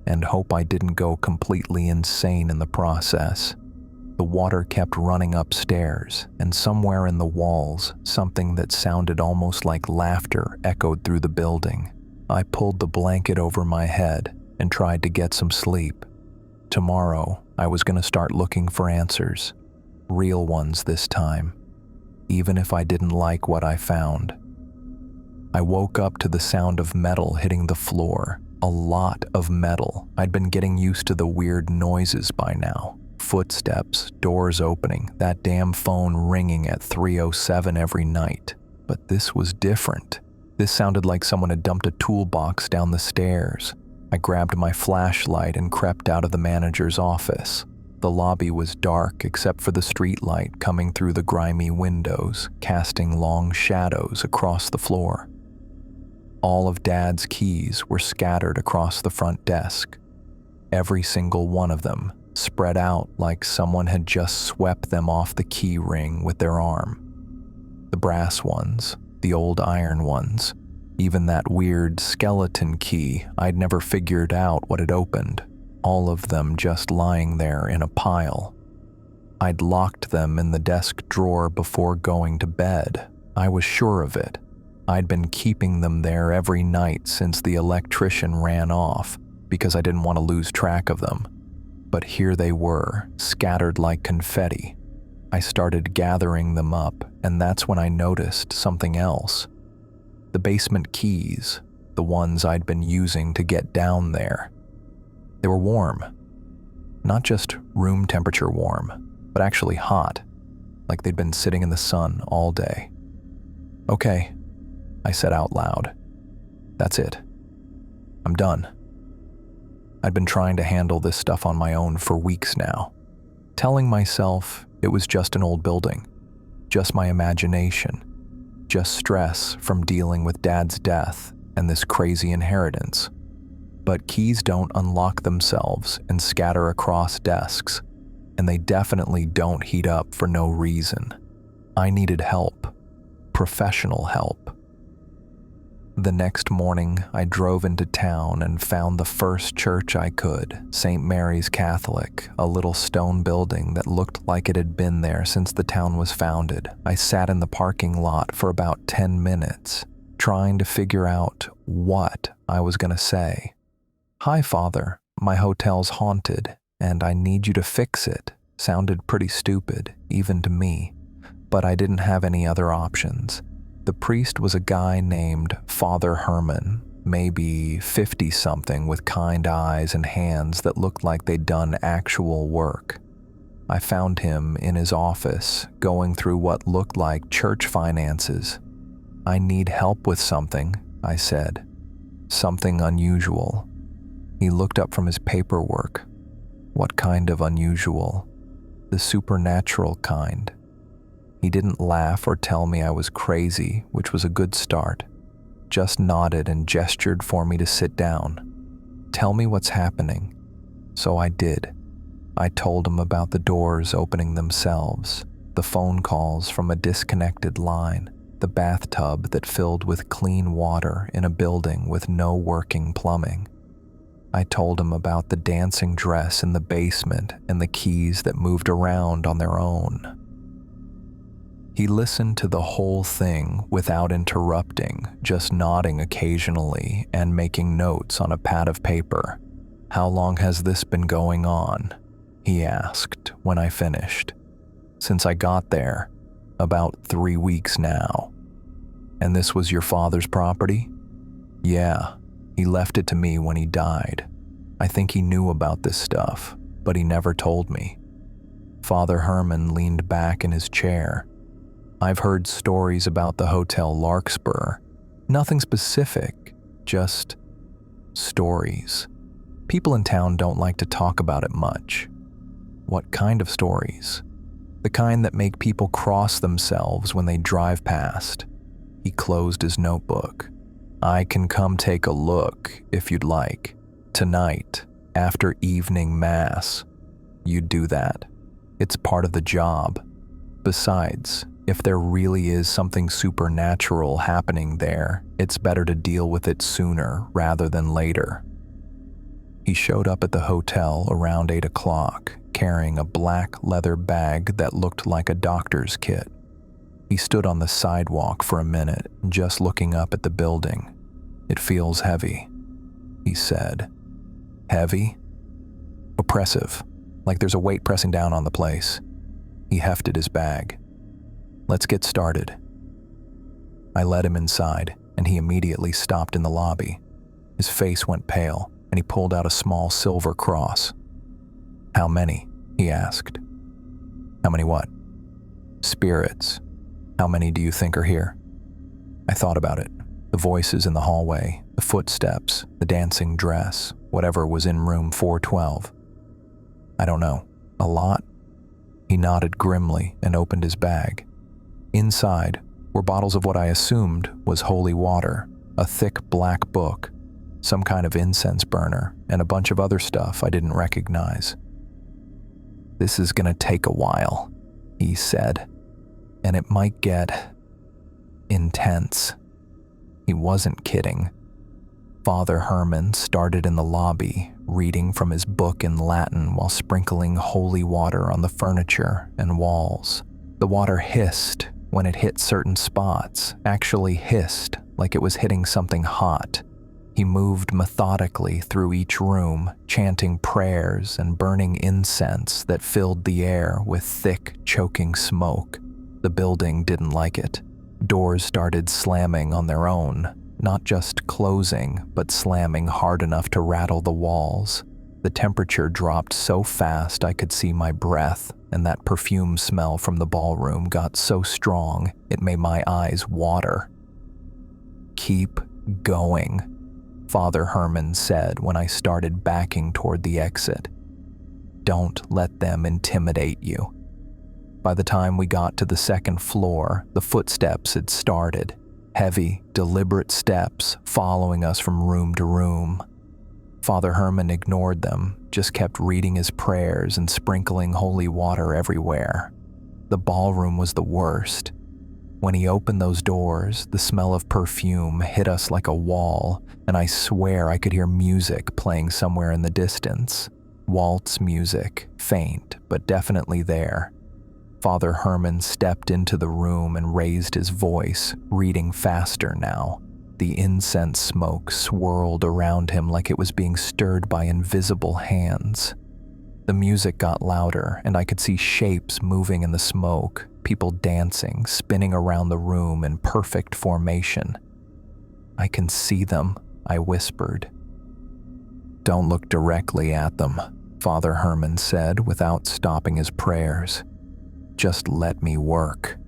and hope I didn't go completely insane in the process. The water kept running upstairs, and somewhere in the walls, something that sounded almost like laughter echoed through the building. I pulled the blanket over my head and tried to get some sleep. Tomorrow, I was going to start looking for answers, real ones this time, even if I didn't like what I found. I woke up to the sound of metal hitting the floor, a lot of metal. I'd been getting used to the weird noises by now. Footsteps, doors opening, that damn phone ringing at 3:07 every night. But this was different. This sounded like someone had dumped a toolbox down the stairs. I grabbed my flashlight and crept out of the manager's office. The lobby was dark except for the streetlight coming through the grimy windows, casting long shadows across the floor. All of Dad's keys were scattered across the front desk, every single one of them spread out like someone had just swept them off the key ring with their arm. The brass ones, the old iron ones, even that weird skeleton key I'd never figured out what it opened, all of them just lying there in a pile. I'd locked them in the desk drawer before going to bed. I was sure of it. I'd been keeping them there every night since the electrician ran off because I didn't want to lose track of them. But here they were, scattered like confetti. I started gathering them up, and that's when I noticed something else. The basement keys, the ones I'd been using to get down there. They were warm. Not just room temperature warm, but actually hot, like they'd been sitting in the sun all day. Okay, I said out loud. That's it. I'm done. I'd been trying to handle this stuff on my own for weeks now, telling myself it was just an old building, just my imagination, just stress from dealing with Dad's death and this crazy inheritance. But keys don't unlock themselves and scatter across desks. and they definitely don't heat up for no reason. I needed help, professional help. The next morning, I drove into town and found the first church I could, St. Mary's Catholic, a little stone building that looked like it had been there since the town was founded. I sat in the parking lot for about 10 minutes, trying to figure out what I was going to say. "Hi, Father, my hotel's haunted, and I need you to fix it," sounded pretty stupid, even to me, but I didn't have any other options. The priest was a guy named Father Herman, maybe 50-something with kind eyes and hands that looked like they'd done actual work. I found him in his office, going through what looked like church finances. "I need help with something," I said. "Something unusual." He looked up from his paperwork. "What kind of unusual?" "The supernatural kind." He didn't laugh or tell me I was crazy, which was a good start. Just nodded and gestured for me to sit down. "Tell me what's happening." So I did. I told him about the doors opening themselves, the phone calls from a disconnected line, the bathtub that filled with clean water in a building with no working plumbing. I told him about the dancing dress in the basement and the keys that moved around on their own. He listened to the whole thing without interrupting, just nodding occasionally and making notes on a pad of paper. "How long has this been going on?" he asked when I finished. "Since I got there, about 3 weeks now." "And this was your father's property?" "Yeah, he left it to me when he died. I think he knew about this stuff, but he never told me." Father Herman leaned back in his chair. "I've heard stories about the Hotel Larkspur. Nothing specific, just stories. People in town don't like to talk about it much." "What kind of stories?" "The kind that make people cross themselves when they drive past." He closed his notebook. "I can come take a look if you'd like. Tonight, after evening mass." "You'd do that. It's part of the job. Besides, if there really is something supernatural happening there, it's better to deal with it sooner rather than later." He showed up at the hotel around 8 o'clock, carrying a black leather bag that looked like a doctor's kit. He stood on the sidewalk for a minute, just looking up at the building. "It feels heavy," he said. "Heavy?" "Oppressive, like there's a weight pressing down on the place." He hefted his bag. "Let's get started." I led him inside, and he immediately stopped in the lobby. His face went pale, and he pulled out a small silver cross. "How many?" he asked. "How many what?" "Spirits. How many do you think are here?" I thought about it. The voices in the hallway, the footsteps, the dancing dress, whatever was in room 412. "I don't know. A lot?" He nodded grimly and opened his bag. Inside were bottles of what I assumed was holy water, a thick black book, some kind of incense burner, and a bunch of other stuff I didn't recognize. "This is gonna take a while," he said, "and it might get intense." He wasn't kidding. Father Herman started in the lobby, reading from his book in Latin while sprinkling holy water on the furniture and walls. The water hissed when it hit certain spots, actually hissed like it was hitting something hot. He moved methodically through each room, chanting prayers and burning incense that filled the air with thick, choking smoke. The building didn't like it. Doors started slamming on their own, not just closing, but slamming hard enough to rattle the walls. The temperature dropped so fast I could see my breath, and that perfume smell from the ballroom got so strong it made my eyes water. "Keep going," Father Herman said when I started backing toward the exit. "Don't let them intimidate you." By the time we got to the second floor, the footsteps had started. Heavy, deliberate steps following us from room to room. Father Herman ignored them, just kept reading his prayers and sprinkling holy water everywhere. The ballroom was the worst. When he opened those doors, the smell of perfume hit us like a wall, and I swear I could hear music playing somewhere in the distance. Waltz music, faint, but definitely there. Father Herman stepped into the room and raised his voice, reading faster now. The incense smoke swirled around him like it was being stirred by invisible hands. The music got louder, and I could see shapes moving in the smoke, people dancing, spinning around the room in perfect formation. "I can see them," I whispered. "Don't look directly at them," Father Herman said without stopping his prayers. "Just let me work."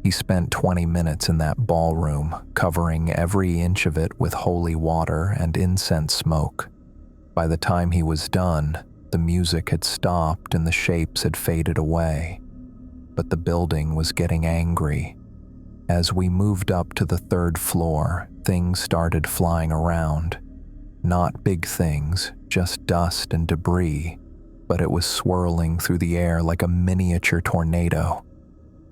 He spent 20 minutes in that ballroom, covering every inch of it with holy water and incense smoke. By the time he was done, the music had stopped and the shapes had faded away. But the building was getting angry. As we moved up to the 3rd floor, things started flying around. Not big things, just dust and debris, but it was swirling through the air like a miniature tornado.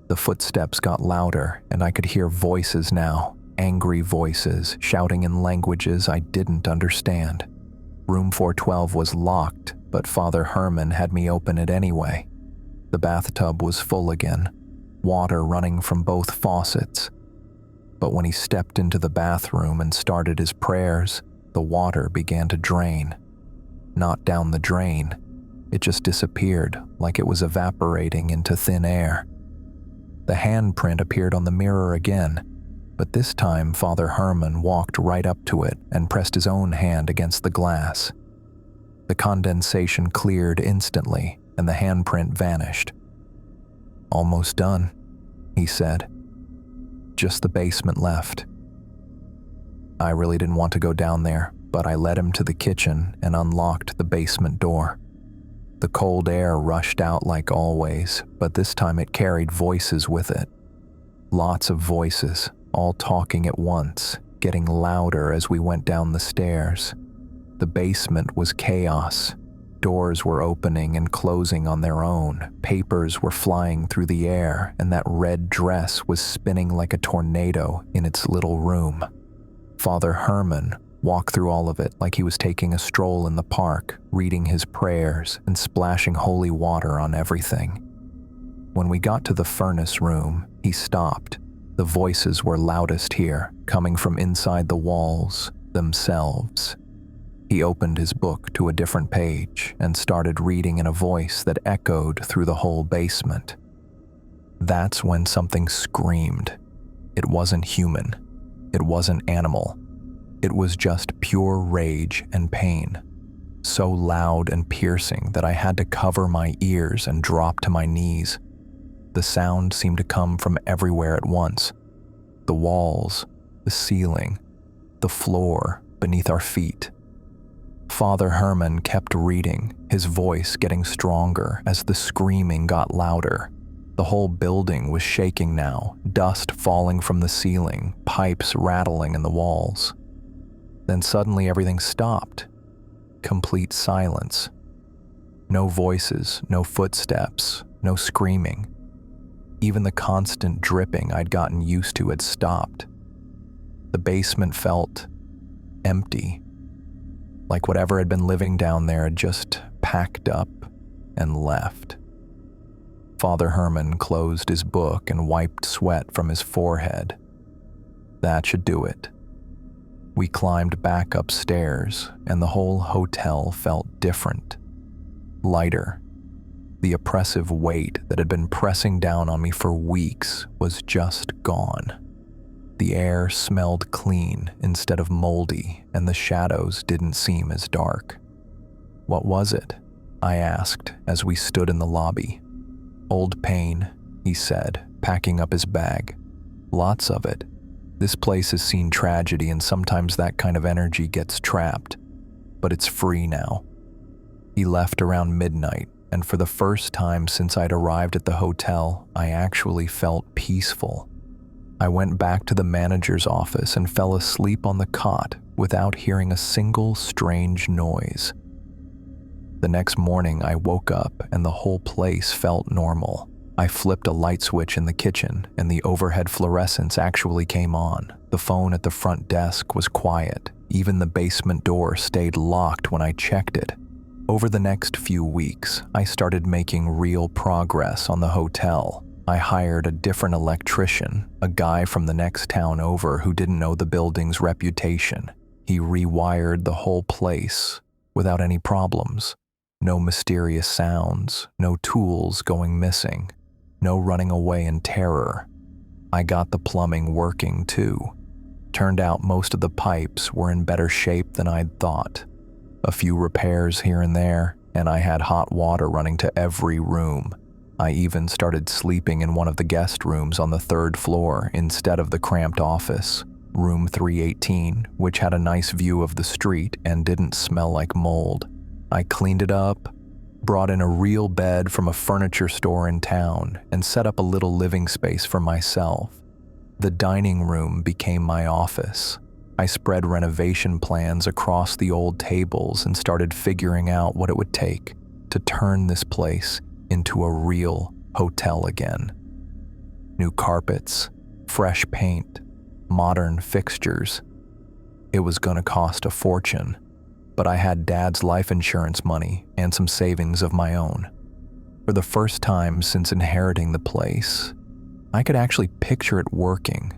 The footsteps got louder, and I could hear voices now, angry voices, shouting in languages I didn't understand. Room 412 was locked, but Father Herman had me open it anyway. The bathtub was full again, water running from both faucets. But when he stepped into the bathroom and started his prayers, the water began to drain. Not down the drain, it just disappeared like it was evaporating into thin air. The handprint appeared on the mirror again, but this time Father Herman walked right up to it and pressed his own hand against the glass. The condensation cleared instantly, and the handprint vanished. "Almost done," he said. "Just the basement left." I really didn't want to go down there, but I led him to the kitchen and unlocked the basement door. The cold air rushed out like always, but this time it carried voices with it. Lots of voices, all talking at once, getting louder as we went down the stairs. The basement was chaos. Doors were opening and closing on their own, papers were flying through the air, and that red dress was spinning like a tornado in its little room. Father Herman walked through all of it like he was taking a stroll in the park, reading his prayers and splashing holy water on everything. When we got to the furnace room, he stopped. The voices were loudest here, coming from inside the walls themselves. He opened his book to a different page and started reading in a voice that echoed through the whole basement. That's when something screamed. It wasn't human. It wasn't animal. It was just pure rage and pain, so loud and piercing that I had to cover my ears and drop to my knees. The sound seemed to come from everywhere at once. The walls, the ceiling, the floor beneath our feet. Father Herman kept reading, his voice getting stronger as the screaming got louder. The whole building was shaking now, dust falling from the ceiling, pipes rattling in the walls. Then suddenly everything stopped. Complete silence. No voices, no footsteps, no screaming. Even the constant dripping I'd gotten used to had stopped. The basement felt empty, like whatever had been living down there had just packed up and left. Father Herman closed his book and wiped sweat from his forehead. That should do it. We climbed back upstairs, and the whole hotel felt different, lighter. The oppressive weight that had been pressing down on me for weeks was just gone. The air smelled clean instead of moldy, and the shadows didn't seem as dark. "What was it?" I asked as we stood in the lobby. "Old pain," he said, packing up his bag. "Lots of it. This place has seen tragedy, and sometimes that kind of energy gets trapped, but it's free now." He left around midnight, and for the first time since I'd arrived at the hotel, I actually felt peaceful. I went back to the manager's office and fell asleep on the cot without hearing a single strange noise. The next morning, I woke up and the whole place felt normal. I flipped a light switch in the kitchen and the overhead fluorescents actually came on. The phone at the front desk was quiet. Even the basement door stayed locked when I checked it. Over the next few weeks, I started making real progress on the hotel. I hired a different electrician, a guy from the next town over who didn't know the building's reputation. He rewired the whole place without any problems. No mysterious sounds, no tools going missing, no running away in terror. I got the plumbing working too. Turned out most of the pipes were in better shape than I'd thought. A few repairs here and there, and I had hot water running to every room. I even started sleeping in one of the guest rooms on the 3rd floor instead of the cramped office, room 318, which had a nice view of the street and didn't smell like mold. I cleaned it up, brought in a real bed from a furniture store in town, and set up a little living space for myself. The dining room became my office. I spread renovation plans across the old tables and started figuring out what it would take to turn this place into a real hotel again. New carpets, fresh paint, modern fixtures. It was going to cost a fortune, but I had Dad's life insurance money and some savings of my own. For the first time since inheriting the place, I could actually picture it working.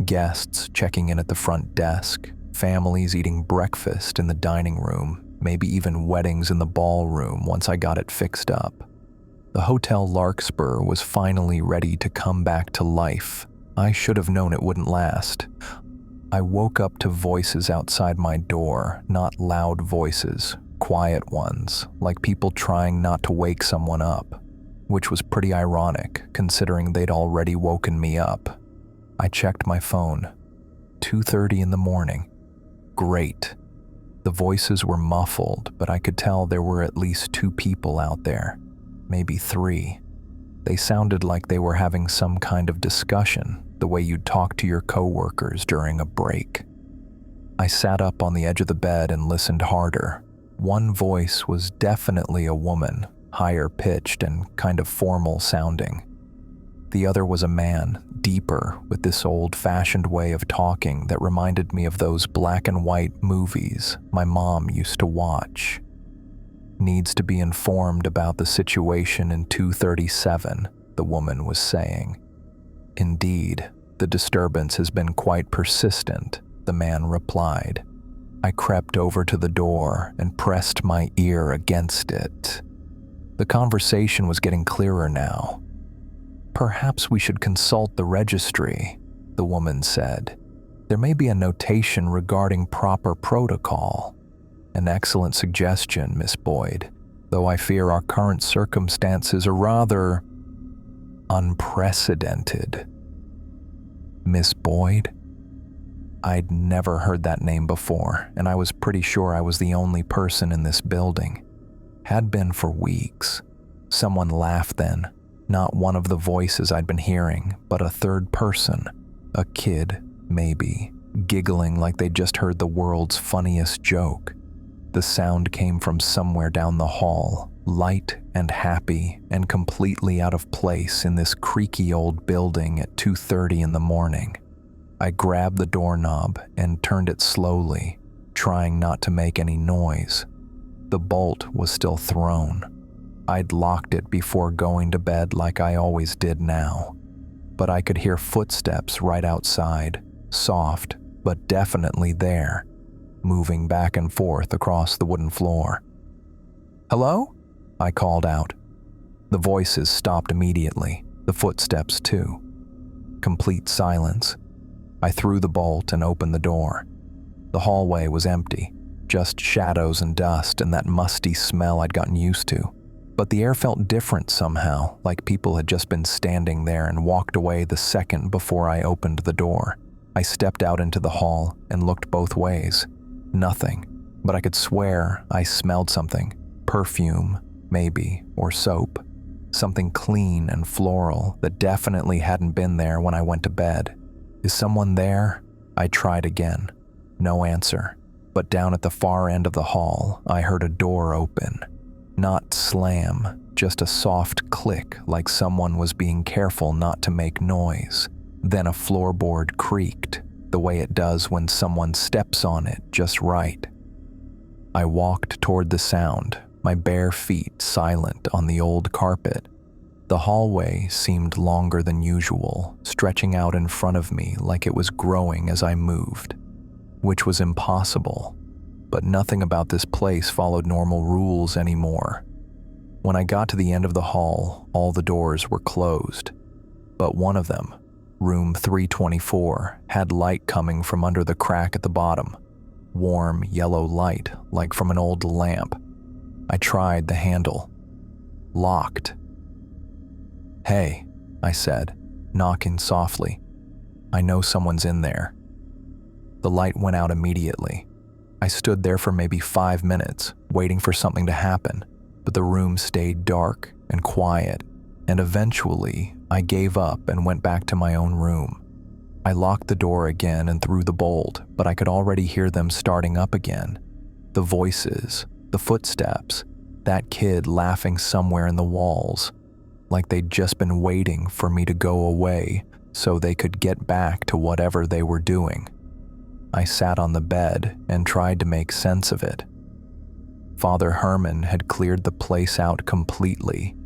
Guests checking in at the front desk, families eating breakfast in the dining room, maybe even weddings in the ballroom once I got it fixed up. The Hotel Larkspur was finally ready to come back to life. I should have known it wouldn't last. I woke up to voices outside my door, not loud voices, quiet ones, like people trying not to wake someone up, which was pretty ironic considering they'd already woken me up. I checked my phone. 2:30 in the morning. Great. The voices were muffled, but I could tell there were at least 2 people out there, maybe 3. They sounded like they were having some kind of discussion, the way you'd talk to your coworkers during a break. I sat up on the edge of the bed and listened harder. One voice was definitely a woman, higher pitched and kind of formal sounding. The other was a man, deeper, with this old-fashioned way of talking that reminded me of those black and white movies my mom used to watch. Needs to be informed about the situation in 237, the woman was saying. Indeed, the disturbance has been quite persistent, the man replied. I crept over to the door and pressed my ear against it. The conversation was getting clearer now. Perhaps we should consult the registry, the woman said. There may be a notation regarding proper protocol. An excellent suggestion, Miss Boyd, though I fear our current circumstances are rather unprecedented. Miss Boyd? I'd never heard that name before, and I was pretty sure I was the only person in this building. Had been for weeks. Someone laughed then. Not one of the voices I'd been hearing, but a third person. A kid, maybe, giggling like they'd just heard the world's funniest joke. The sound came from somewhere down the hall, light and happy and completely out of place in this creaky old building at 2:30 in the morning. I grabbed the doorknob and turned it slowly, trying not to make any noise. The bolt was still thrown. I'd locked it before going to bed like I always did now, but I could hear footsteps right outside, soft but definitely there, moving back and forth across the wooden floor. "Hello?" I called out. The voices stopped immediately, the footsteps too. Complete silence. I threw the bolt and opened the door. The hallway was empty, just shadows and dust and that musty smell I'd gotten used to. But the air felt different somehow, like people had just been standing there and walked away the second before I opened the door. I stepped out into the hall and looked both ways. Nothing, but I could swear I smelled something. Perfume, maybe, or soap. something clean and floral that definitely hadn't been there when I went to bed. Is someone there? I tried again. No answer. But down at the far end of the hall, I heard a door open. Not slam, just a soft click like someone was being careful not to make noise. Then a floorboard creaked, the way it does when someone steps on it just right. I walked toward the sound, my bare feet silent on the old carpet. The hallway seemed longer than usual, stretching out in front of me like it was growing as I moved, which was impossible. But nothing about this place followed normal rules anymore. When I got to the end of the hall, all the doors were closed. But one of them, room 324, had light coming from under the crack at the bottom. Warm, yellow light, like from an old lamp. I tried the handle. Locked. "Hey," I said, knocking softly. "I know someone's in there." The light went out immediately. I stood there for maybe 5 minutes, waiting for something to happen, but the room stayed dark and quiet, and eventually I gave up and went back to my own room. I locked the door again and threw the bolt, but I could already hear them starting up again. The voices, the footsteps, that kid laughing somewhere in the walls, like they'd just been waiting for me to go away so they could get back to whatever they were doing. I sat on the bed and tried to make sense of it. Father Herman had cleared the place out completely.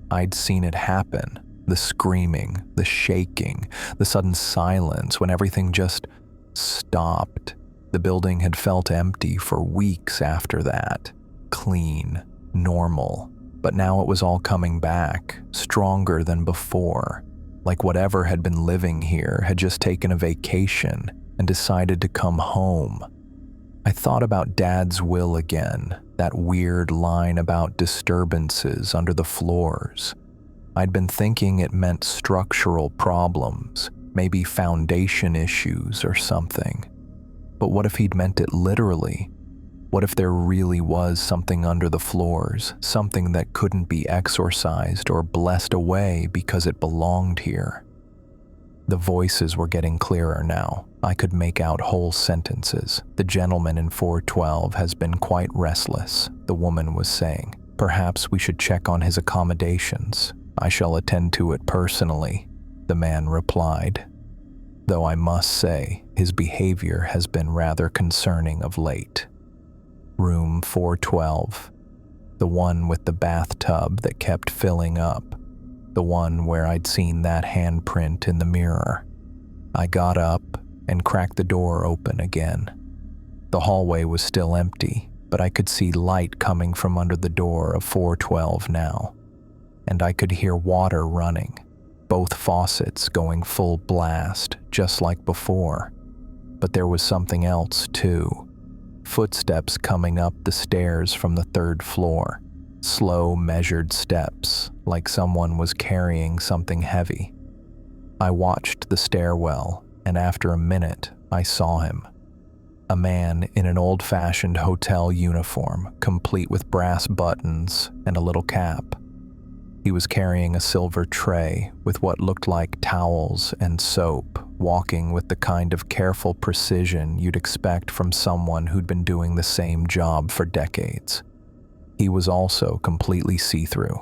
I'd seen it happen, the screaming, the shaking, the sudden silence when everything just stopped. The building had felt empty for weeks after that, clean, normal, but now it was all coming back, stronger than before, like whatever had been living here had just taken a vacation and decided to come home. I thought about Dad's will again, that weird line about disturbances under the floors. I'd been thinking it meant structural problems, maybe foundation issues or something. But what if he'd meant it literally? What if there really was something under the floors, something that couldn't be exorcised or blessed away because it belonged here? The voices were getting clearer now. I could make out whole sentences. "The gentleman in 412 has been quite restless," the woman was saying. "Perhaps we should check on his accommodations. I shall attend to it personally," the man replied. Though I must say, his behavior has been rather concerning of late. Room 412. The one with the bathtub that kept filling up. The one where I'd seen that handprint in the mirror. I got up and cracked the door open again. The hallway was still empty, but I could see light coming from under the door of 412 now. And I could hear water running, both faucets going full blast, just like before. But there was something else too. Footsteps coming up the stairs from the 3rd floor. Slow, measured steps, like someone was carrying something heavy. I watched the stairwell, and after a minute, I saw him. A man in an old-fashioned hotel uniform, complete with brass buttons and a little cap. He was carrying a silver tray with what looked like towels and soap, walking with the kind of careful precision you'd expect from someone who'd been doing the same job for decades. He was also completely see-through.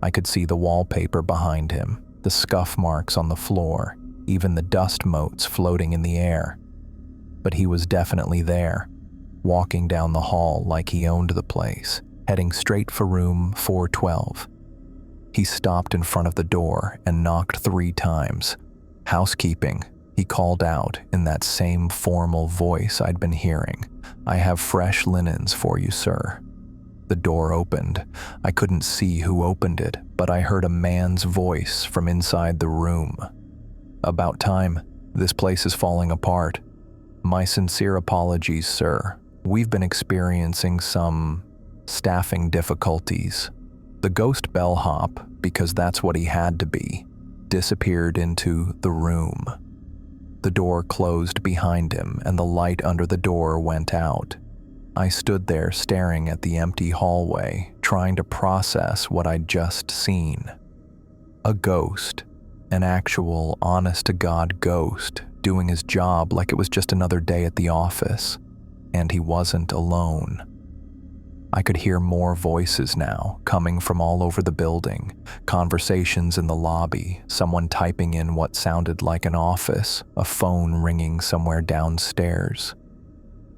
I could see the wallpaper behind him, the scuff marks on the floor, even the dust motes floating in the air. But he was definitely there, walking down the hall like he owned the place, heading straight for room 412. He stopped in front of the door and knocked 3 times. "Housekeeping," he called out in that same formal voice I'd been hearing. "I have fresh linens for you, sir." The door opened. I couldn't see who opened it, but I heard a man's voice from inside the room. "About time. This place is falling apart. My sincere apologies, sir. We've been experiencing some staffing difficulties." The ghost bellhop, because that's what he had to be, disappeared into the room. The door closed behind him and the light under the door went out. I stood there staring at the empty hallway, trying to process what I'd just seen. A ghost, an actual, honest-to-God ghost, doing his job like it was just another day at the office, and he wasn't alone. I could hear more voices now, coming from all over the building, conversations in the lobby, someone typing in what sounded like an office, a phone ringing somewhere downstairs.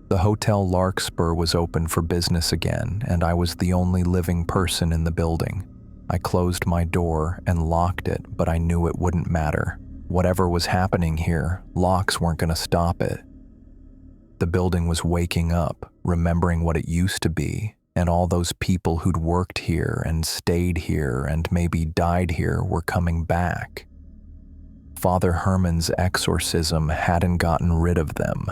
The Hotel Larkspur was open for business again, and I was the only living person in the building. I closed my door and locked it, but I knew it wouldn't matter. Whatever was happening here, locks weren't going to stop it. The building was waking up, remembering what it used to be, and all those people who'd worked here and stayed here and maybe died here were coming back. Father Herman's exorcism hadn't gotten rid of them.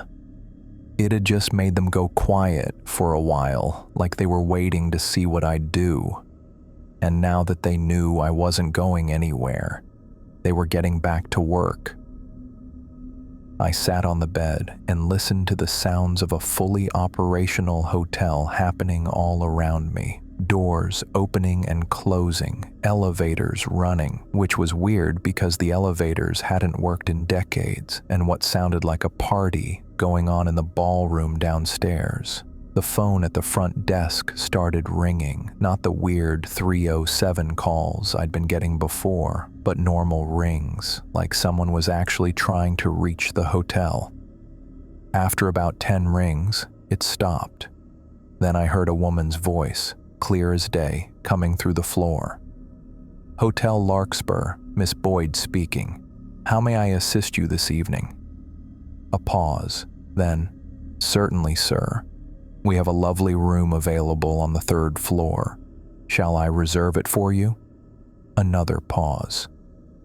It had just made them go quiet for a while, like they were waiting to see what I'd do. And now that they knew I wasn't going anywhere, they were getting back to work. I sat on the bed and listened to the sounds of a fully operational hotel happening all around me. Doors opening and closing, elevators running, which was weird because the elevators hadn't worked in decades, and what sounded like a party going on in the ballroom downstairs. The phone at the front desk started ringing, not the weird 307 calls I'd been getting before, but normal rings, like someone was actually trying to reach the hotel. After about 10 rings, it stopped. Then I heard a woman's voice, clear as day, coming through the floor. "Hotel Larkspur, Miss Boyd speaking. How may I assist you this evening?" A pause, then, "Certainly, sir. We have a lovely room available on the 3rd floor. Shall I reserve it for you?" Another pause.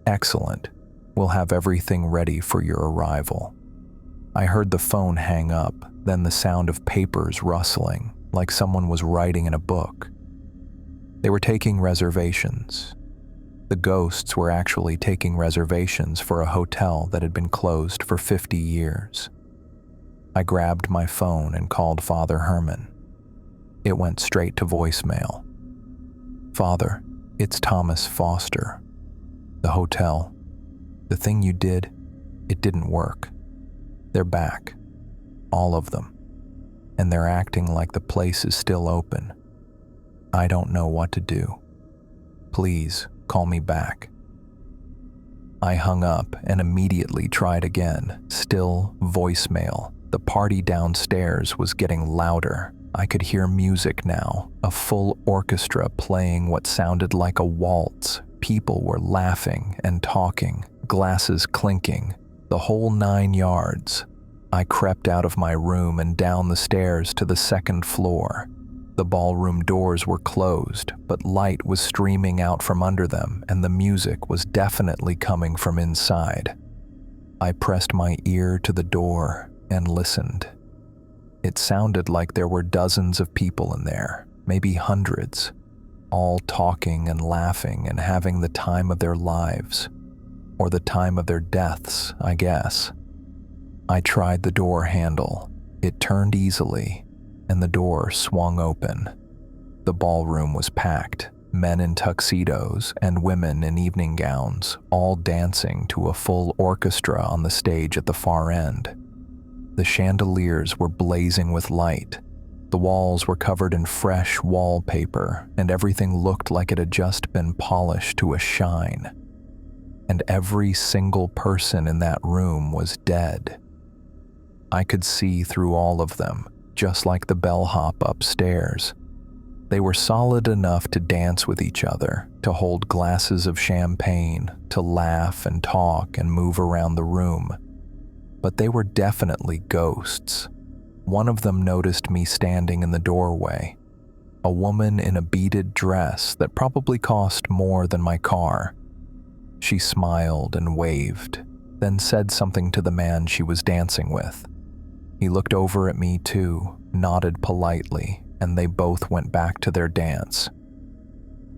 "Excellent. We'll have everything ready for your arrival." I heard the phone hang up, then the sound of papers rustling, like someone was writing in a book. They were taking reservations. The ghosts were actually taking reservations for a hotel that had been closed for 50 years. I grabbed my phone and called Father Herman. It went straight to voicemail. "Father, it's Thomas Foster. The hotel. The thing you did, it didn't work. They're back. All of them. And they're acting like the place is still open. I don't know what to do. Please call me back." I hung up and immediately tried again. Still voicemail. The party downstairs was getting louder. I could hear music now, a full orchestra playing what sounded like a waltz. People were laughing and talking, glasses clinking, the whole 9 yards. I crept out of my room and down the stairs to the 2nd floor. The ballroom doors were closed, but light was streaming out from under them, and the music was definitely coming from inside. I pressed my ear to the door and listened. It sounded like there were dozens of people in there, maybe hundreds, all talking and laughing and having the time of their lives, or the time of their deaths, I guess. I tried the door handle. It turned easily, and the door swung open. The ballroom was packed, men in tuxedos and women in evening gowns, all dancing to a full orchestra on the stage at the far end. The chandeliers were blazing with light. The walls were covered in fresh wallpaper, and everything looked like it had just been polished to a shine. And every single person in that room was dead. I could see through all of them, just like the bellhop upstairs. They were solid enough to dance with each other, to hold glasses of champagne, to laugh and talk and move around the room. But they were definitely ghosts. One of them noticed me standing in the doorway. A woman in a beaded dress that probably cost more than my car. She smiled and waved, then said something to the man she was dancing with. He looked over at me too, nodded politely, and they both went back to their dance.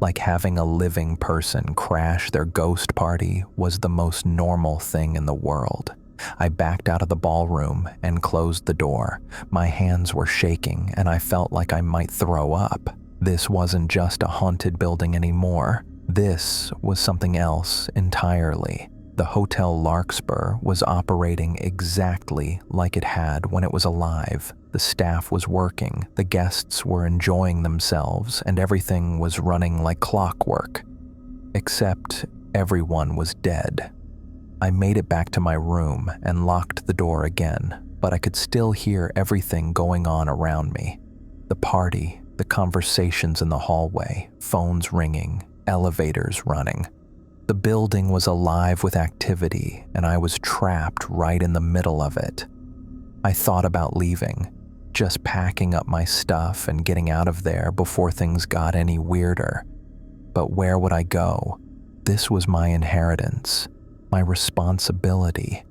Like having a living person crash their ghost party was the most normal thing in the world. I backed out of the ballroom and closed the door. My hands were shaking and I felt like I might throw up. This wasn't just a haunted building anymore. This was something else entirely. The Hotel Larkspur was operating exactly like it had when it was alive. The staff was working, the guests were enjoying themselves, and everything was running like clockwork. Except everyone was dead. I made it back to my room and locked the door again, but I could still hear everything going on around me. The party, the conversations in the hallway, phones ringing, elevators running. The building was alive with activity, and I was trapped right in the middle of it. I thought about leaving, just packing up my stuff and getting out of there before things got any weirder. But where would I go? This was my inheritance, my responsibility.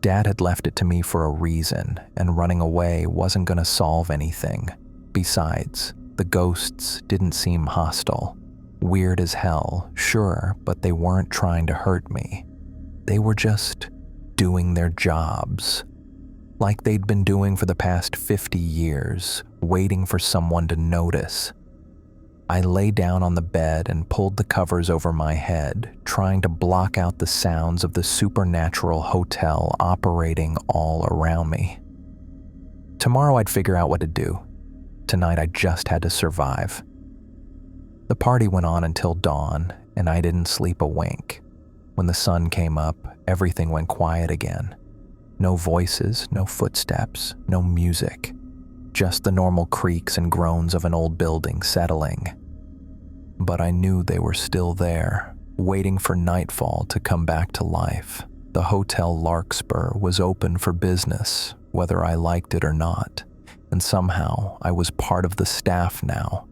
Dad had left it to me for a reason, and running away wasn't going to solve anything. Besides, the ghosts didn't seem hostile. Weird as hell, sure, but they weren't trying to hurt me. They were just doing their jobs, like they'd been doing for the past 50 years, waiting for someone to notice. I lay down on the bed and pulled the covers over my head, trying to block out the sounds of the supernatural hotel operating all around me. Tomorrow I'd figure out what to do. Tonight I just had to survive. The party went on until dawn, and I didn't sleep a wink. When the sun came up, everything went quiet again. No voices, no footsteps, no music. Just the normal creaks and groans of an old building settling. But I knew they were still there, waiting for nightfall to come back to life. The Hotel Larkspur was open for business, whether I liked it or not, and somehow I was part of the staff now.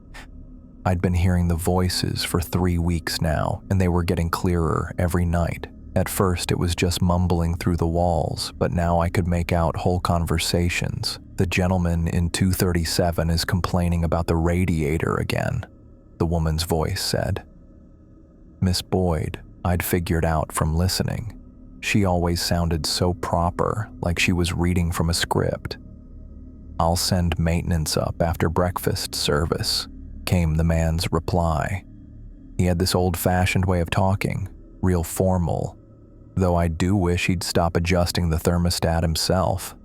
I'd been hearing the voices for 3 weeks now, and they were getting clearer every night. At first it was just mumbling through the walls, but now I could make out whole conversations. The gentleman in 237 is complaining about the radiator again, the woman's voice said. Miss Boyd, I'd figured out from listening. She always sounded so proper, like she was reading from a script. I'll send maintenance up after breakfast service, came the man's reply. He had this old-fashioned way of talking, real formal, though I do wish he'd stop adjusting the thermostat himself.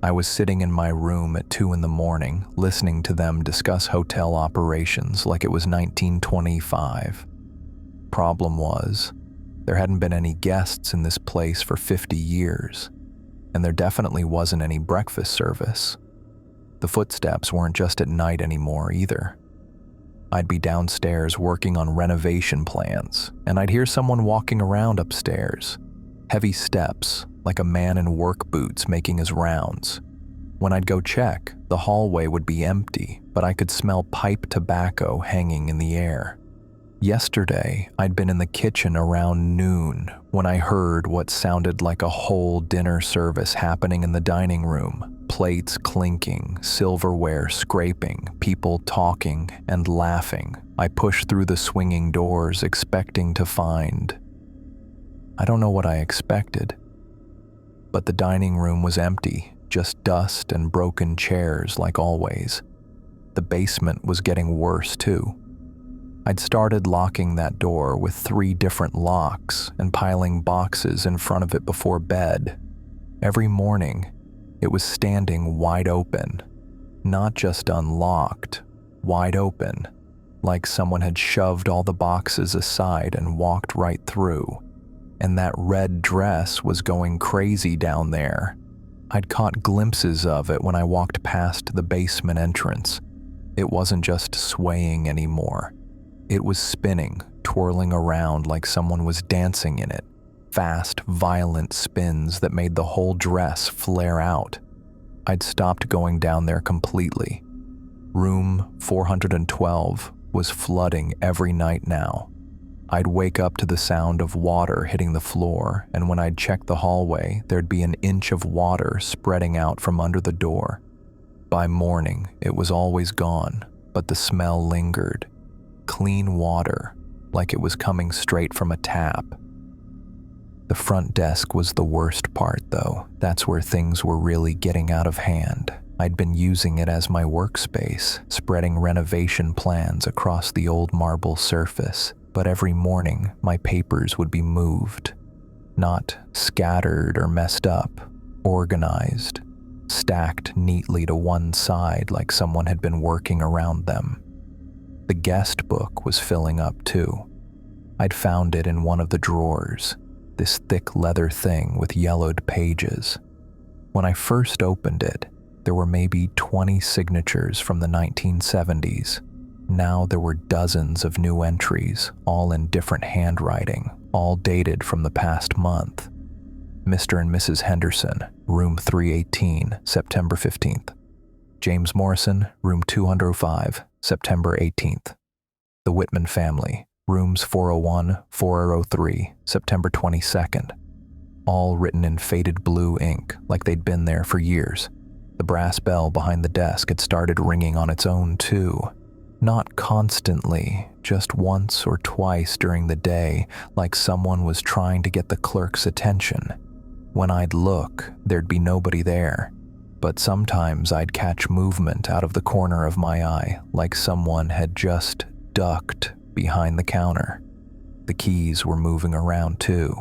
I was sitting in my room at 2 a.m, listening to them discuss hotel operations like it was 1925. Problem was, there hadn't been any guests in this place for 50 years, and there definitely wasn't any breakfast service. The footsteps weren't just at night anymore either. I'd be downstairs working on renovation plans, and I'd hear someone walking around upstairs. Heavy steps, like a man in work boots making his rounds. When I'd go check, the hallway would be empty, but I could smell pipe tobacco hanging in the air. Yesterday, I'd been in the kitchen around noon when I heard what sounded like a whole dinner service happening in the dining room. Plates clinking, silverware scraping, people talking and laughing. I pushed through the swinging doors expecting to find... I don't know what I expected. But the dining room was empty, just dust and broken chairs like always. The basement was getting worse too. I'd started locking that door with 3 different locks and piling boxes in front of it before bed. Every morning, it was standing wide open, not just unlocked, wide open, like someone had shoved all the boxes aside and walked right through. And that red dress was going crazy down there. I'd caught glimpses of it when I walked past the basement entrance. It wasn't just swaying anymore. It was spinning, twirling around like someone was dancing in it. Fast, violent spins that made the whole dress flare out. I'd stopped going down there completely. Room 412 was flooding every night now. I'd wake up to the sound of water hitting the floor, and when I'd check the hallway, there'd be an inch of water spreading out from under the door. By morning, it was always gone, but the smell lingered. Clean water, like it was coming straight from a tap. The front desk was the worst part, though. That's where things were really getting out of hand. I'd been using it as my workspace, spreading renovation plans across the old marble surface, but every morning my papers would be moved. Not scattered or messed up, organized, stacked neatly to one side like someone had been working around them. The guest book was filling up too. I'd found it in one of the drawers, this thick leather thing with yellowed pages. When I first opened it, there were maybe 20 signatures from the 1970s. Now there were dozens of new entries, all in different handwriting, all dated from the past month. Mr. and Mrs. Henderson, room 318, September 15th. James Morrison, room 205, September 18th. The Whitman family, rooms 401, 403, September 22nd. All written in faded blue ink, like they'd been there for years. The brass bell behind the desk had started ringing on its own too. Not constantly, just once or twice during the day, like someone was trying to get the clerk's attention. When I'd look, there'd be nobody there, but sometimes I'd catch movement out of the corner of my eye, like someone had just ducked behind the counter. The keys were moving around too.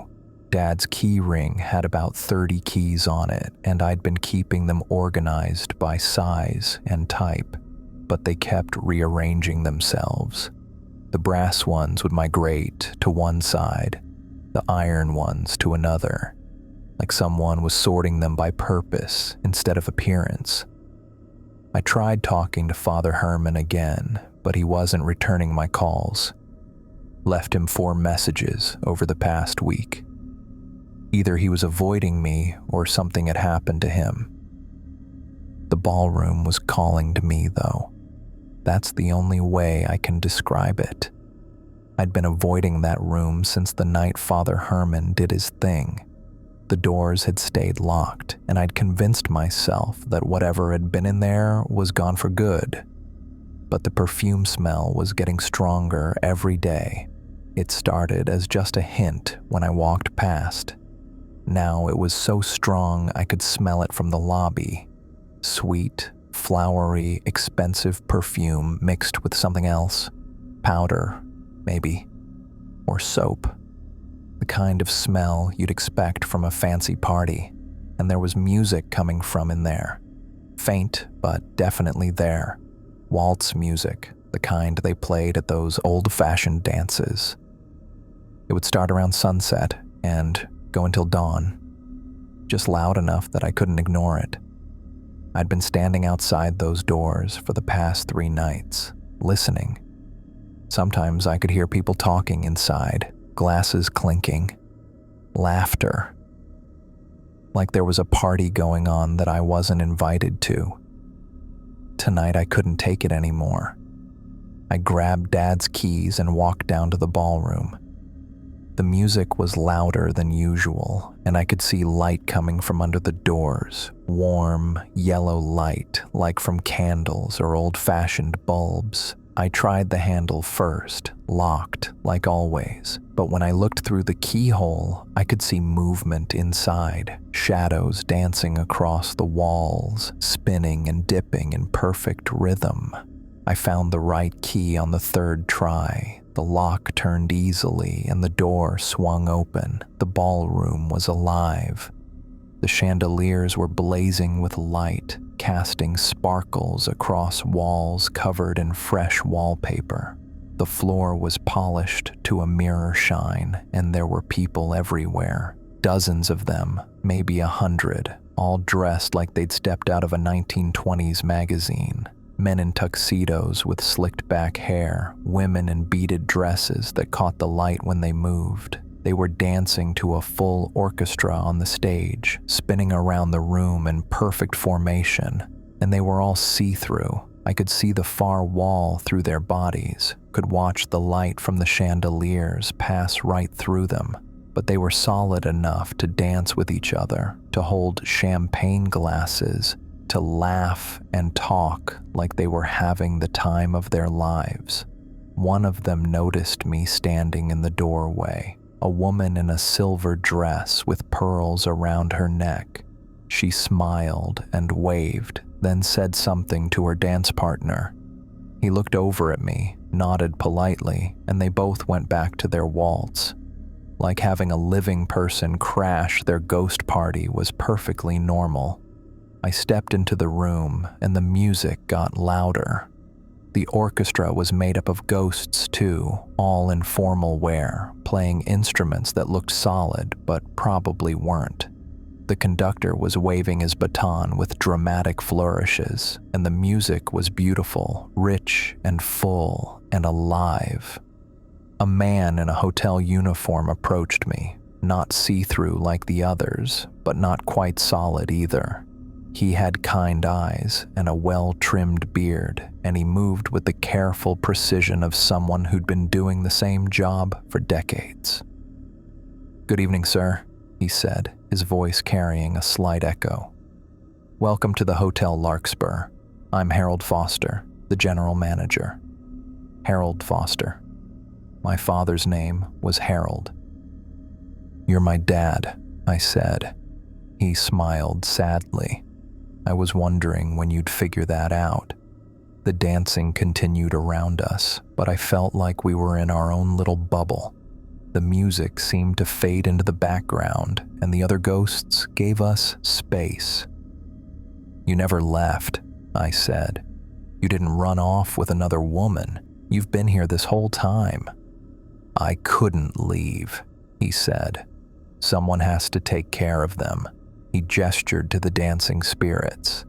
Dad's key ring had about 30 keys on it, and I'd been keeping them organized by size and type, but they kept rearranging themselves. The brass ones would migrate to one side, the iron ones to another, like someone was sorting them by purpose instead of appearance. I tried talking to Father Herman again, but he wasn't returning my calls. Left him 4 messages over the past week. Either he was avoiding me or something had happened to him. The ballroom was calling to me, though. That's the only way I can describe it. I'd been avoiding that room since the night Father Herman did his thing. The doors had stayed locked, and I'd convinced myself that whatever had been in there was gone for good. But the perfume smell was getting stronger every day. It started as just a hint when I walked past. Now it was so strong I could smell it from the lobby. Sweet, flowery, expensive perfume mixed with something else. Powder, maybe. Or soap. The kind of smell you'd expect from a fancy party. And there was music coming from in there. Faint, but definitely there. Waltz music, the kind they played at those old-fashioned dances. It would start around sunset and go until dawn, just loud enough that I couldn't ignore it. I'd been standing outside those doors for the past 3 nights, listening. Sometimes I could hear people talking inside, glasses clinking, laughter. Like there was a party going on that I wasn't invited to. Tonight I couldn't take it anymore. I grabbed Dad's keys and walked down to the ballroom. The music was louder than usual, and I could see light coming from under the doors, warm, yellow light, like from candles or old-fashioned bulbs. I tried the handle first, locked, like always, but when I looked through the keyhole, I could see movement inside, shadows dancing across the walls, spinning and dipping in perfect rhythm. I found the right key on the 3rd try. The lock turned easily and the door swung open. The ballroom was alive. The chandeliers were blazing with light, casting sparkles across walls covered in fresh wallpaper. The floor was polished to a mirror shine, and there were people everywhere. Dozens of them, maybe 100, all dressed like they'd stepped out of a 1920s magazine. Men in tuxedos with slicked back hair, women in beaded dresses that caught the light when they moved. They were dancing to a full orchestra on the stage, spinning around the room in perfect formation, and they were all see-through. I could see the far wall through their bodies, could watch the light from the chandeliers pass right through them, but they were solid enough to dance with each other, to hold champagne glasses, to laugh and talk like they were having the time of their lives. One of them noticed me standing in the doorway, a woman in a silver dress with pearls around her neck. She smiled and waved, then said something to her dance partner. He looked over at me, nodded politely, and they both went back to their waltz. Like having a living person crash their ghost party was perfectly normal. I stepped into the room, and the music got louder. The orchestra was made up of ghosts too, all in formal wear, playing instruments that looked solid but probably weren't. The conductor was waving his baton with dramatic flourishes, and the music was beautiful, rich and full and alive. A man in a hotel uniform approached me, not see-through like the others, but not quite solid either. He had kind eyes and a well-trimmed beard, and he moved with the careful precision of someone who'd been doing the same job for decades. "Good evening, sir," he said, his voice carrying a slight echo. "Welcome to the Hotel Larkspur. I'm Harold Foster, the general manager." Harold Foster. My father's name was Harold. "You're my dad," I said. He smiled sadly. "I was wondering when you'd figure that out." The dancing continued around us, but I felt like we were in our own little bubble. The music seemed to fade into the background, and the other ghosts gave us space. "You never left," I said. "You didn't run off with another woman. You've been here this whole time." "I couldn't leave," he said. "Someone has to take care of them." He gestured to the dancing spirits.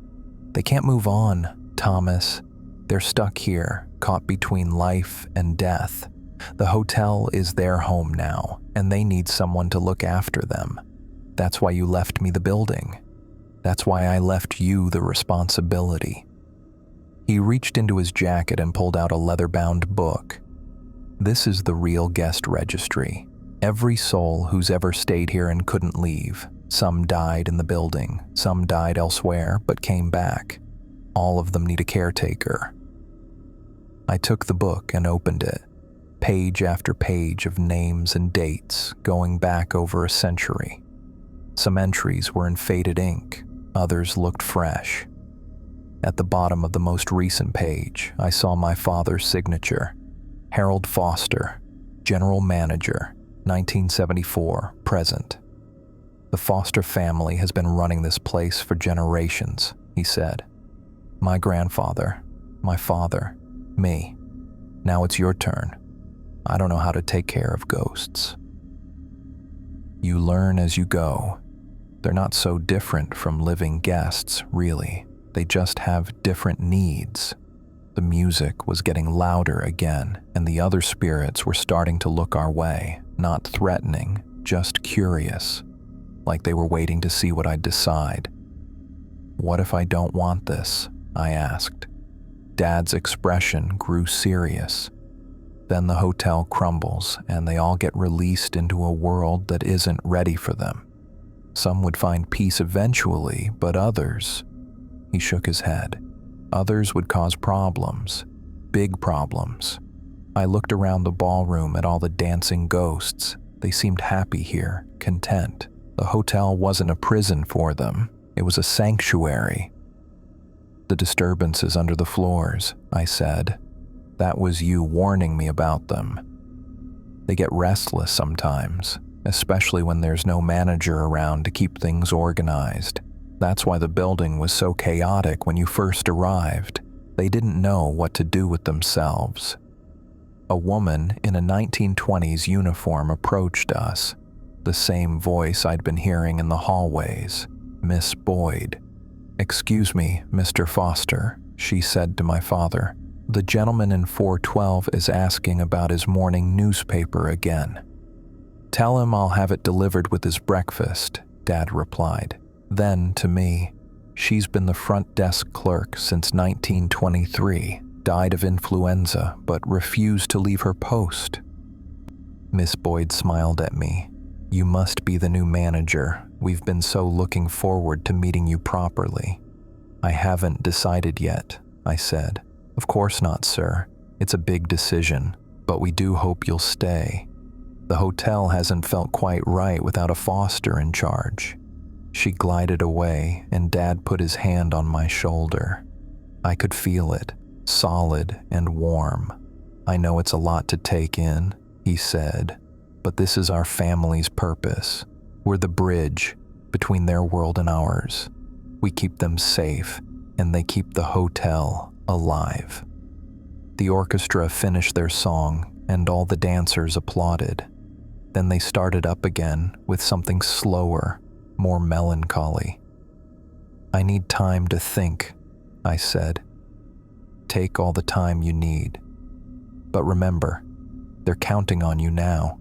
"They can't move on, Thomas. They're stuck here, caught between life and death. The hotel is their home now, and they need someone to look after them. That's why you left me the building. That's why I left you the responsibility." He reached into his jacket and pulled out a leather-bound book. "This is the real guest registry. Every soul who's ever stayed here and couldn't leave. Some died in the building, some died elsewhere but came back. All of them need a caretaker." I took the book and opened it. Page after page of names and dates going back over a century. Some entries were in faded ink, others looked fresh. At the bottom of the most recent page, I saw my father's signature. Harold Foster, General Manager, 1974, present. "The Foster family has been running this place for generations," he said. "My grandfather, my father, me. Now it's your turn. I don't know how to take care of ghosts." You learn as you go. They're not so different from living guests, really. They just have different needs. The music was getting louder again, and the other spirits were starting to look our way, not threatening, just curious, like they were waiting to see what I'd decide. "What if I don't want this?" I asked. Dad's expression grew serious. Then the hotel crumbles, and they all get released into a world that isn't ready for them. Some would find peace eventually, but others— He shook his head. "Others would cause problems, big problems." I looked around the ballroom at all the dancing ghosts. They seemed happy here, content. The hotel wasn't a prison for them. It was a sanctuary. "The disturbances under the floors," I said. "That was you warning me about them. They get restless sometimes, especially when there's no manager around to keep things organized. That's why the building was so chaotic when you first arrived. They didn't know what to do with themselves." A woman in a 1920s uniform approached us, the same voice I'd been hearing in the hallways, Miss Boyd. "Excuse me, Mr. Foster," she said to my father. "The gentleman in 412 is asking about his morning newspaper again." "Tell him I'll have it delivered with his breakfast," Dad replied. Then, to me, "She's been the front desk clerk since 1923, died of influenza, but refused to leave her post." Miss Boyd smiled at me. "You must be the new manager. We've been so looking forward to meeting you properly." "I haven't decided yet," I said. "Of course not, sir. It's a big decision, but we do hope you'll stay. The hotel hasn't felt quite right without a Foster in charge." She glided away, and Dad put his hand on my shoulder. I could feel it, solid and warm. "I know it's a lot to take in," he said, "but this is our family's purpose. We're the bridge between their world and ours. We keep them safe, and they keep the hotel alive." The orchestra finished their song, and all the dancers applauded. Then they started up again with something slower, more melancholy. "I need time to think," I said. "Take all the time you need. But remember, they're counting on you now.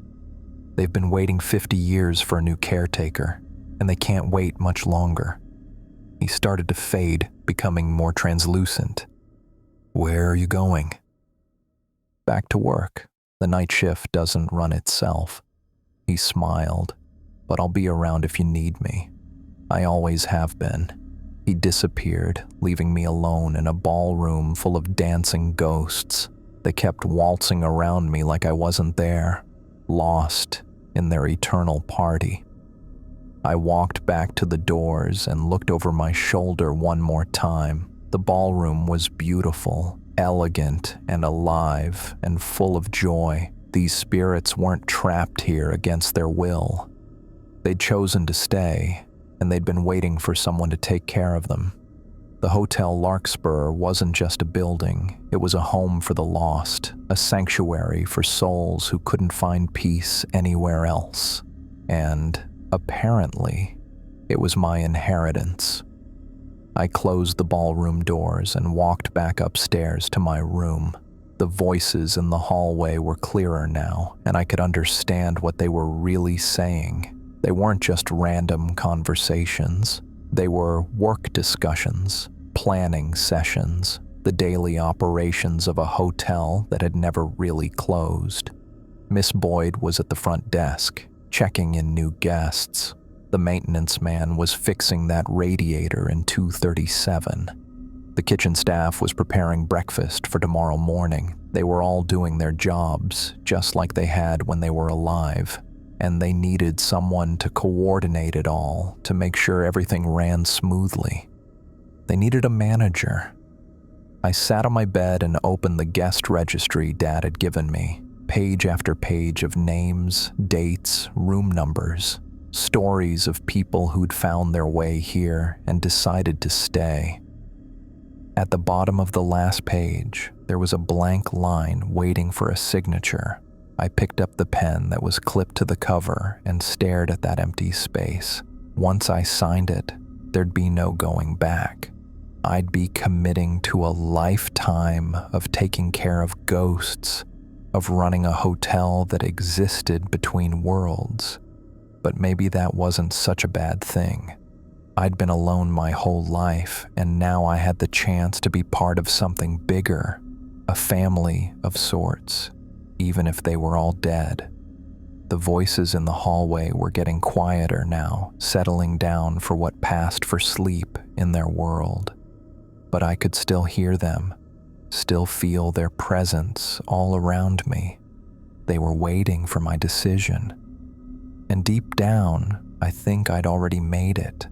They've been waiting 50 years for a new caretaker, and they can't wait much longer." He started to fade, becoming more translucent. "Where are you going?" "Back to work. The night shift doesn't run itself." He smiled. "But I'll be around if you need me. I always have been." He disappeared, leaving me alone in a ballroom full of dancing ghosts. They kept waltzing around me like I wasn't there, lost in their eternal party. I walked back to the doors and looked over my shoulder one more time. The ballroom was beautiful, elegant and alive and full of joy. These spirits weren't trapped here against their will. They'd chosen to stay, and they'd been waiting for someone to take care of them. The Hotel Larkspur wasn't just a building, it was a home for the lost, a sanctuary for souls who couldn't find peace anywhere else. And, apparently, it was my inheritance. I closed the ballroom doors and walked back upstairs to my room. The voices in the hallway were clearer now, and I could understand what they were really saying. They weren't just random conversations. They were work discussions, planning sessions, the daily operations of a hotel that had never really closed. Miss Boyd was at the front desk, checking in new guests. The maintenance man was fixing that radiator in 237. The kitchen staff was preparing breakfast for tomorrow morning. They were all doing their jobs, just like they had when they were alive, and they needed someone to coordinate it all, to make sure everything ran smoothly. They needed a manager. I sat on my bed and opened the guest registry Dad had given me, page after page of names, dates, room numbers, stories of people who'd found their way here and decided to stay. At the bottom of the last page, there was a blank line waiting for a signature. I picked up the pen that was clipped to the cover and stared at that empty space. Once I signed it, there'd be no going back. I'd be committing to a lifetime of taking care of ghosts, of running a hotel that existed between worlds. But maybe that wasn't such a bad thing. I'd been alone my whole life, and now I had the chance to be part of something bigger, a family of sorts, even if they were all dead. The voices in the hallway were getting quieter now, settling down for what passed for sleep in their world. But I could still hear them, still feel their presence all around me. They were waiting for my decision. And deep down, I think I'd already made it.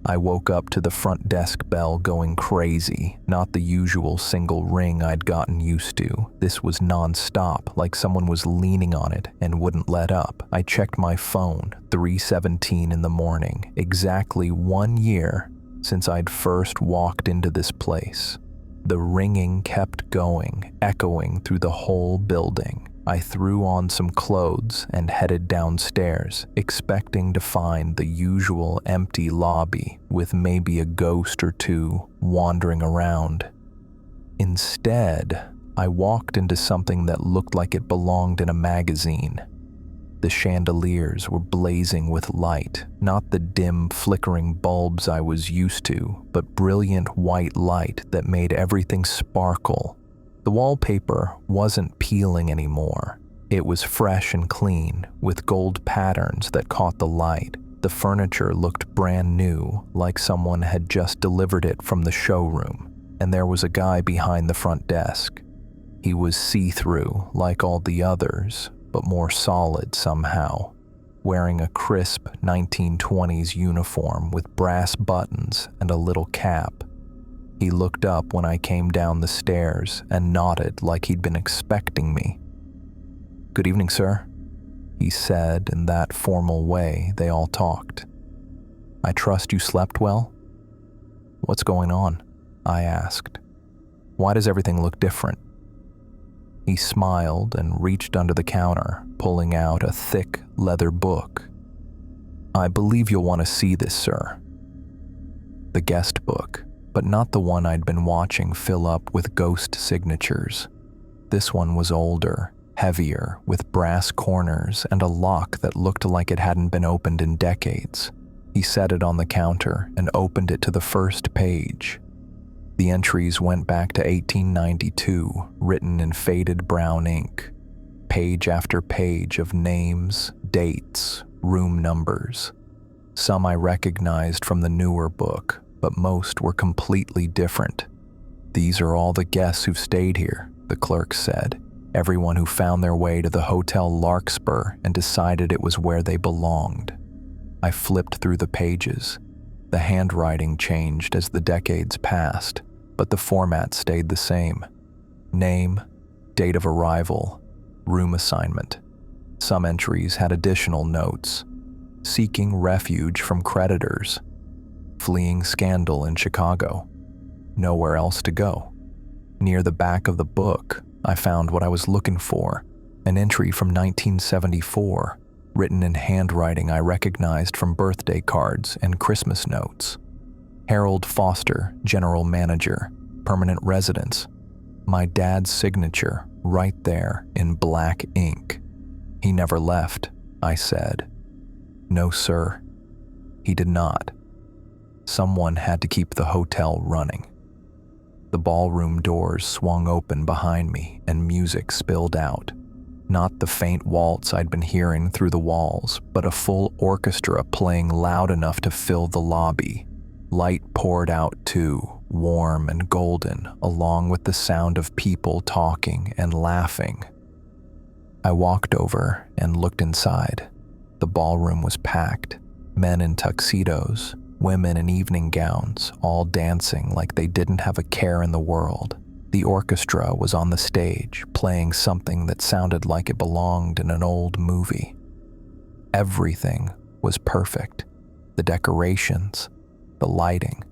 I woke up to the front desk bell going crazy, not the usual single ring I'd gotten used to. This was non-stop, like someone was leaning on it and wouldn't let up. I checked my phone, 3:17 in the morning, exactly 1 year since I'd first walked into this place. The ringing kept going, echoing through the whole building. I threw on some clothes and headed downstairs, expecting to find the usual empty lobby with maybe a ghost or two wandering around. Instead, I walked into something that looked like it belonged in a magazine. The chandeliers were blazing with light, not the dim, flickering bulbs I was used to, but brilliant white light that made everything sparkle. The wallpaper wasn't peeling anymore. It was fresh and clean, with gold patterns that caught the light. The furniture looked brand new, like someone had just delivered it from the showroom. And there was a guy behind the front desk. He was see-through, like all the others, but more solid somehow. wearing a crisp 1920s uniform with brass buttons and a little cap. He looked up when I came down the stairs and nodded like he'd been expecting me. "Good evening, sir," he said in that formal way they all talked. "I trust you slept well?" "What's going on?" I asked. "Why does everything look different?" He smiled and reached under the counter, pulling out a thick leather book. "I believe you'll want to see this, sir." The guest book, but not the one I'd been watching fill up with ghost signatures. This one was older, heavier, with brass corners and a lock that looked like it hadn't been opened in decades. He set it on the counter and opened it to the first page. The entries went back to 1892, written in faded brown ink. Page after page of names, dates, room numbers. Some I recognized from the newer book, but most were completely different. "These are all the guests who've stayed here," the clerk said. "Everyone who found their way to the Hotel Larkspur and decided it was where they belonged." I flipped through the pages. The handwriting changed as the decades passed, but the format stayed the same. Name, date of arrival, room assignment. Some entries had additional notes. Seeking refuge from creditors. Fleeing scandal in Chicago. Nowhere else to go. Near the back of the book, I found what I was looking for, an entry from 1974, written in handwriting I recognized from birthday cards and Christmas notes. Harold Foster, General Manager, Permanent Residence. My dad's signature, right there in black ink. "He never left," I said. "No, sir. He did not. Someone had to keep the hotel running." The ballroom doors swung open behind me and music spilled out. Not the faint waltz I'd been hearing through the walls, but a full orchestra playing loud enough to fill the lobby. Light poured out too, warm and golden, along with the sound of people talking and laughing. I walked over and looked inside. The ballroom was packed. Men in tuxedos, women in evening gowns, all dancing like they didn't have a care in the world. The orchestra was on the stage, playing something that sounded like it belonged in an old movie. Everything was perfect. The decorations, the lighting,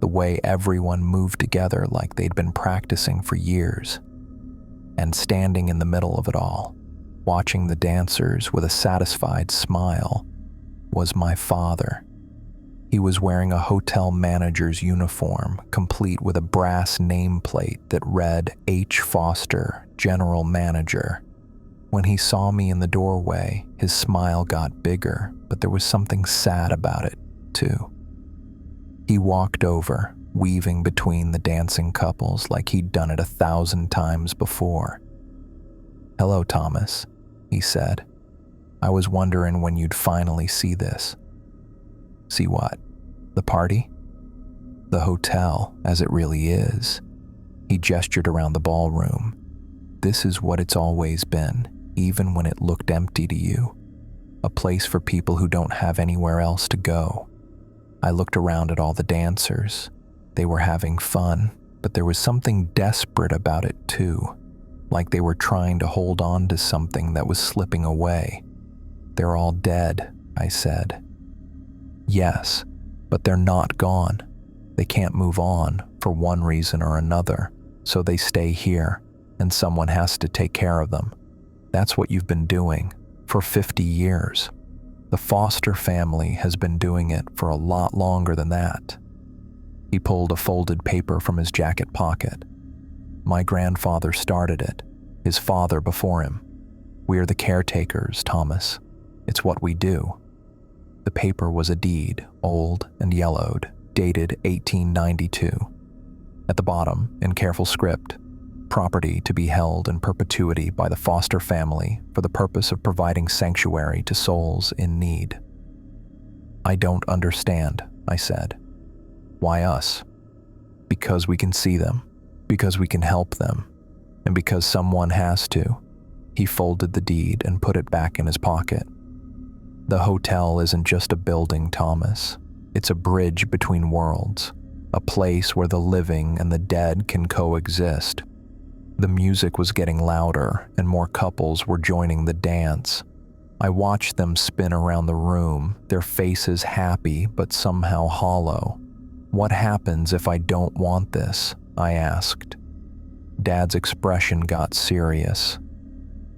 the way everyone moved together like they'd been practicing for years. And standing in the middle of it all, watching the dancers with a satisfied smile, was my father. He was wearing a hotel manager's uniform, complete with a brass nameplate that read H. Foster, General Manager. When he saw me in the doorway, his smile got bigger, but there was something sad about it, too. He walked over, weaving between the dancing couples like he'd done it 1,000 times before. "Hello, Thomas," he said. "I was wondering when you'd finally see this." "See what? The party?" "The hotel, as it really is." He gestured around the ballroom. "This is what it's always been, even when it looked empty to you. A place for people who don't have anywhere else to go." I looked around at all the dancers. They were having fun, but there was something desperate about it too, like they were trying to hold on to something that was slipping away. "They're all dead," I said. "Yes, but they're not gone. They can't move on for one reason or another, so they stay here, and someone has to take care of them. That's what you've been doing for 50 years. The Foster family has been doing it for a lot longer than that." He pulled a folded paper from his jacket pocket. "My grandfather started it, his father before him. We're the caretakers, Thomas. It's what we do." The paper was a deed, old and yellowed, dated 1892. At the bottom, in careful script, "Property to be held in perpetuity by the Foster family for the purpose of providing sanctuary to souls in need." "I don't understand," I said. "Why us?" "Because we can see them, because we can help them, and because someone has to." He folded the deed and put it back in his pocket. The hotel isn't just a building, Thomas. It's a bridge between worlds, a place where the living and the dead can coexist. The music was getting louder, and more couples were joining the dance. I watched them spin around the room, their faces happy but somehow hollow. "What happens if I don't want this?" I asked. Dad's expression got serious.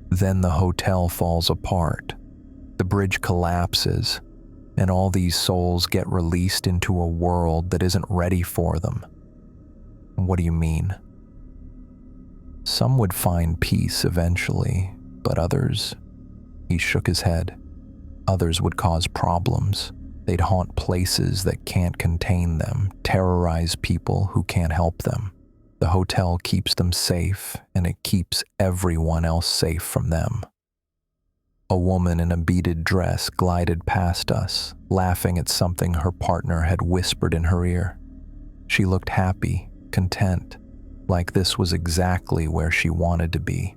Then the hotel falls apart. The bridge collapses, and all these souls get released into a world that isn't ready for them. "What do you mean?" "Some would find peace eventually, but others," he shook his head, "others would cause problems. They'd haunt places that can't contain them, terrorize people who can't help them. The hotel keeps them safe, and it keeps everyone else safe from them." A woman in a beaded dress glided past us, laughing at something her partner had whispered in her ear. She looked happy, content, like this was exactly where she wanted to be.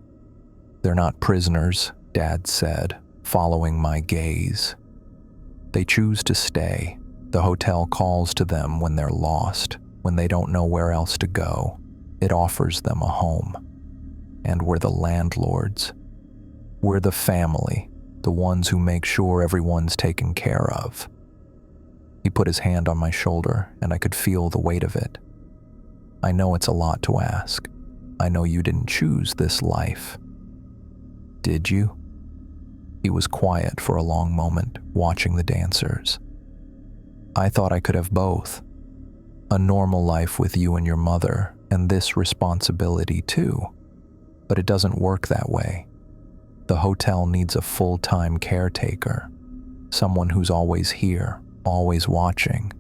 "They're not prisoners," Dad said, following my gaze. "They choose to stay. The hotel calls to them when they're lost, when they don't know where else to go. It offers them a home. And we're the landlords. We're the family, the ones who make sure everyone's taken care of." He put his hand on my shoulder, and I could feel the weight of it. "I know it's a lot to ask. I know you didn't choose this life." "Did you?" He was quiet for a long moment, watching the dancers. "I thought I could have both. A normal life with you and your mother, and this responsibility too. But it doesn't work that way. The hotel needs a full-time caretaker, someone who's always here, always watching."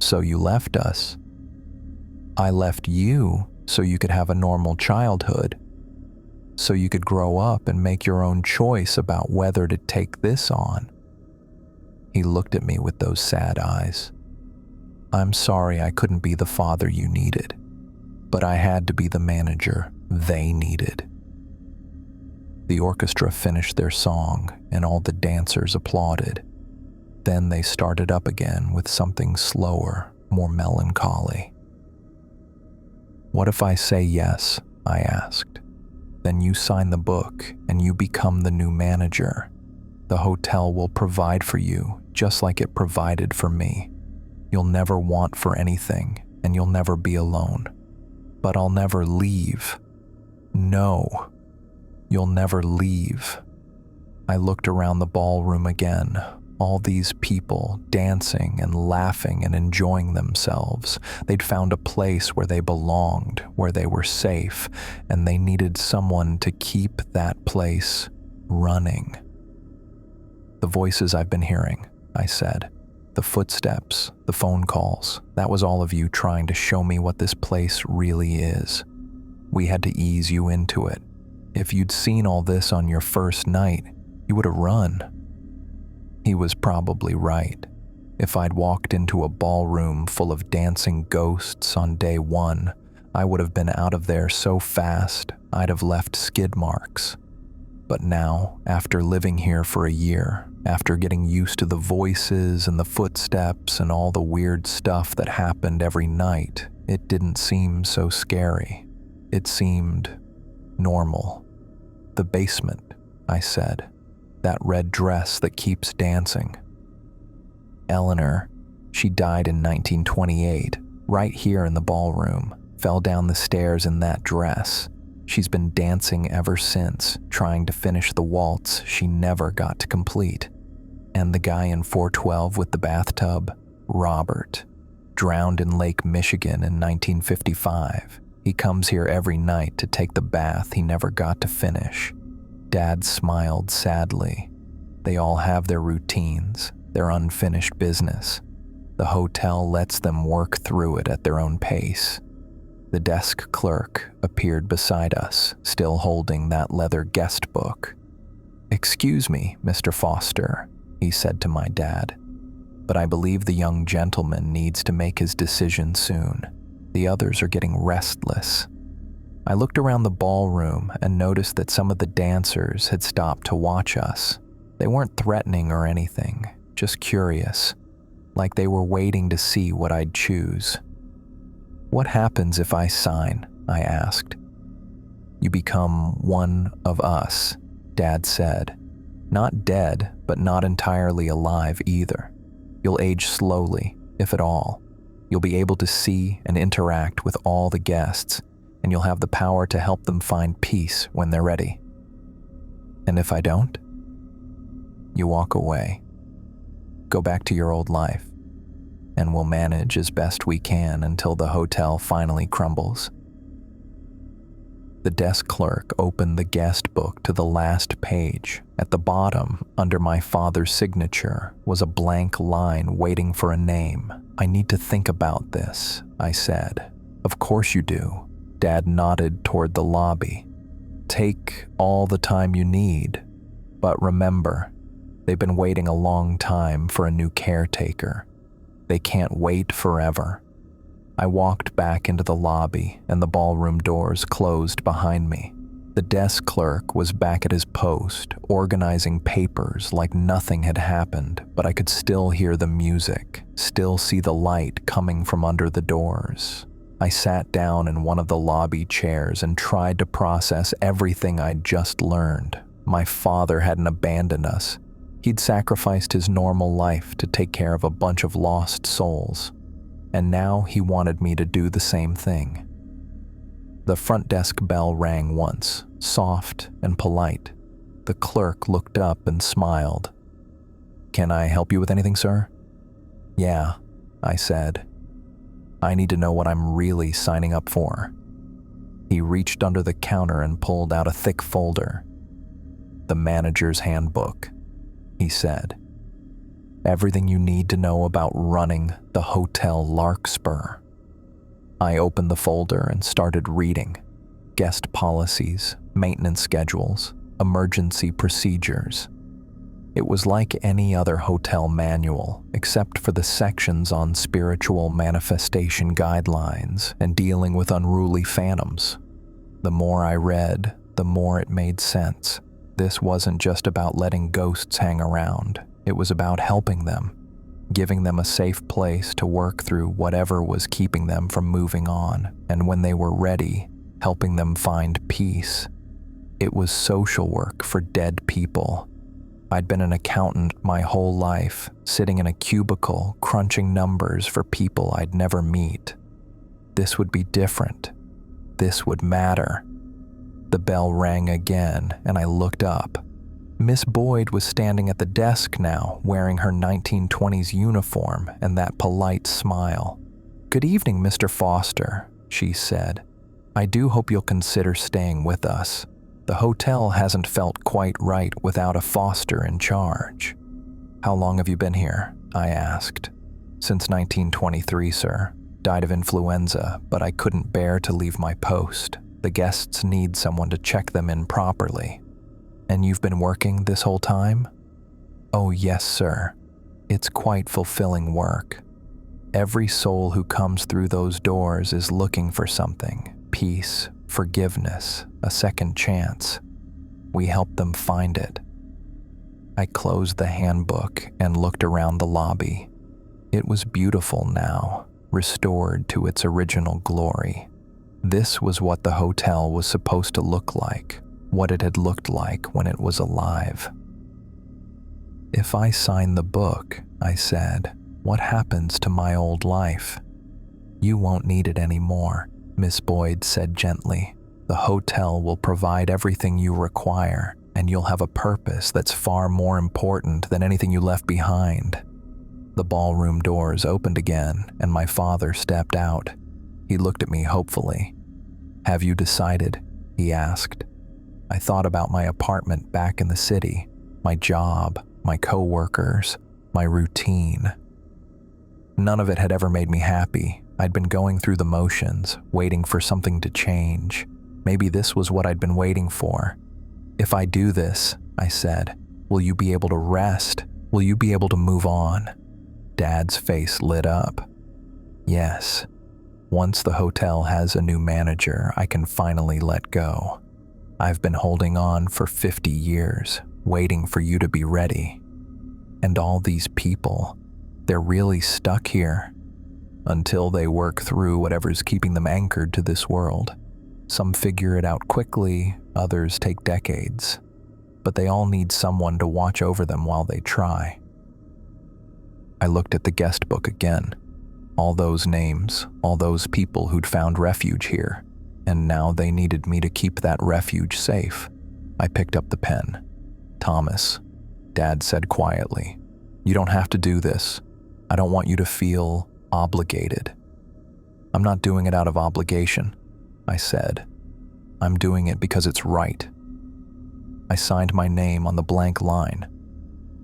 "So you left us." "I left you so you could have a normal childhood, so you could grow up and make your own choice about whether to take this on." He looked at me with those sad eyes. "I'm sorry I couldn't be the father you needed, but I had to be the manager they needed." The orchestra finished their song, and all the dancers applauded. Then they started up again with something slower, more melancholy. "What if I say yes?" I asked. "Then you sign the book, and you become the new manager. The hotel will provide for you, just like it provided for me. You'll never want for anything, and you'll never be alone. But I'll never leave. No, you'll never leave." I looked around the ballroom again, all these people dancing and laughing and enjoying themselves. They'd found a place where they belonged, where they were safe, and they needed someone to keep that place running. "The voices I've been hearing," I said. "The footsteps, the phone calls, that was all of you trying to show me what this place really is. We had to ease you into it. If you'd seen all this on your first night, you would have run." He was probably right. If I'd walked into a ballroom full of dancing ghosts on day one, I would have been out of there so fast I'd have left skid marks. But now, after living here for a year, after getting used to the voices and the footsteps and all the weird stuff that happened every night, it didn't seem so scary. It seemed normal. "The basement," I said. "That red dress that keeps dancing." "Eleanor, she died in 1928, right here in the ballroom, fell down the stairs in that dress. She's been dancing ever since, trying to finish the waltz she never got to complete. And the guy in 412 with the bathtub, Robert, drowned in Lake Michigan in 1955. He comes here every night to take the bath he never got to finish." Dad smiled sadly. "They all have their routines, their unfinished business. The hotel lets them work through it at their own pace." The desk clerk appeared beside us, still holding that leather guest book. "Excuse me, Mr. Foster," he said to my dad, "but I believe the young gentleman needs to make his decision soon. The others are getting restless." I looked around the ballroom and noticed that some of the dancers had stopped to watch us. They weren't threatening or anything, just curious, like they were waiting to see what I'd choose. "What happens if I sign?" I asked. "You become one of us," Dad said. "Not dead, but not entirely alive either. You'll age slowly, if at all. You'll be able to see and interact with all the guests, and you'll have the power to help them find peace when they're ready. And if I don't? You walk away. Go back to your old life, and we'll manage as best we can until the hotel finally crumbles." The desk clerk opened the guest book to the last page. At the bottom, under my father's signature, was a blank line waiting for a name. "I need to think about this," I said. "Of course you do." Dad nodded toward the lobby. "Take all the time you need, but remember, they've been waiting a long time for a new caretaker. They can't wait forever." I walked back into the lobby, and the ballroom doors closed behind me. The desk clerk was back at his post, organizing papers like nothing had happened, but I could still hear the music, still see the light coming from under the doors. I sat down in one of the lobby chairs and tried to process everything I'd just learned. My father hadn't abandoned us. He'd sacrificed his normal life to take care of a bunch of lost souls. And now he wanted me to do the same thing. The front desk bell rang once, soft and polite. The clerk looked up and smiled. "Can I help you with anything, sir?" "Yeah," I said. "I need to know what I'm really signing up for." He reached under the counter and pulled out a thick folder. "The manager's handbook," he said. "Everything you need to know about running the Hotel Larkspur." I opened the folder and started reading. Guest policies, maintenance schedules, emergency procedures. It was like any other hotel manual, except for the sections on spiritual manifestation guidelines and dealing with unruly phantoms. The more I read, the more it made sense. This wasn't just about letting ghosts hang around. It was about helping them, giving them a safe place to work through whatever was keeping them from moving on, and when they were ready, helping them find peace. It was social work for dead people. I'd been an accountant my whole life, sitting in a cubicle, crunching numbers for people I'd never meet. This would be different. This would matter. The bell rang again, and I looked up. Miss Boyd was standing at the desk now, wearing her 1920s uniform and that polite smile. "Good evening, Mr. Foster," she said. "I do hope you'll consider staying with us. The hotel hasn't felt quite right without a Foster in charge." "How long have you been here?" I asked. "Since 1923, sir. Died of influenza, but I couldn't bear to leave my post. The guests need someone to check them in properly." "And you've been working this whole time?" "Oh, yes, sir. It's quite fulfilling work. Every soul who comes through those doors is looking for something: peace, forgiveness, a second chance. We help them find it." I closed the handbook and looked around the lobby. It was beautiful now, restored to its original glory. This was what the hotel was supposed to look like. What it had looked like when it was alive. "If I sign the book," I said, "what happens to my old life?" "You won't need it anymore," Miss Boyd said gently. "The hotel will provide everything you require, and you'll have a purpose that's far more important than anything you left behind." The ballroom doors opened again, and my father stepped out. He looked at me hopefully. "Have you decided?" he asked. I thought about my apartment back in the city, my job, my co-workers, my routine. None of it had ever made me happy. I'd been going through the motions, waiting for something to change. Maybe this was what I'd been waiting for. "If I do this," I said, "will you be able to rest? Will you be able to move on?" Dad's face lit up. "Yes. Once the hotel has a new manager, I can finally let go. I've been holding on for 50 years, waiting for you to be ready. And all these people, they're really stuck here until they work through whatever's keeping them anchored to this world. Some figure it out quickly, others take decades, but they all need someone to watch over them while they try. I looked at the guest book again. All those names, all those people who'd found refuge here, and now they needed me to keep that refuge safe. I picked up the pen. "Thomas," Dad said quietly, "you don't have to do this. I don't want you to feel obligated." "I'm not doing it out of obligation," I said. "I'm doing it because it's right." I signed my name on the blank line.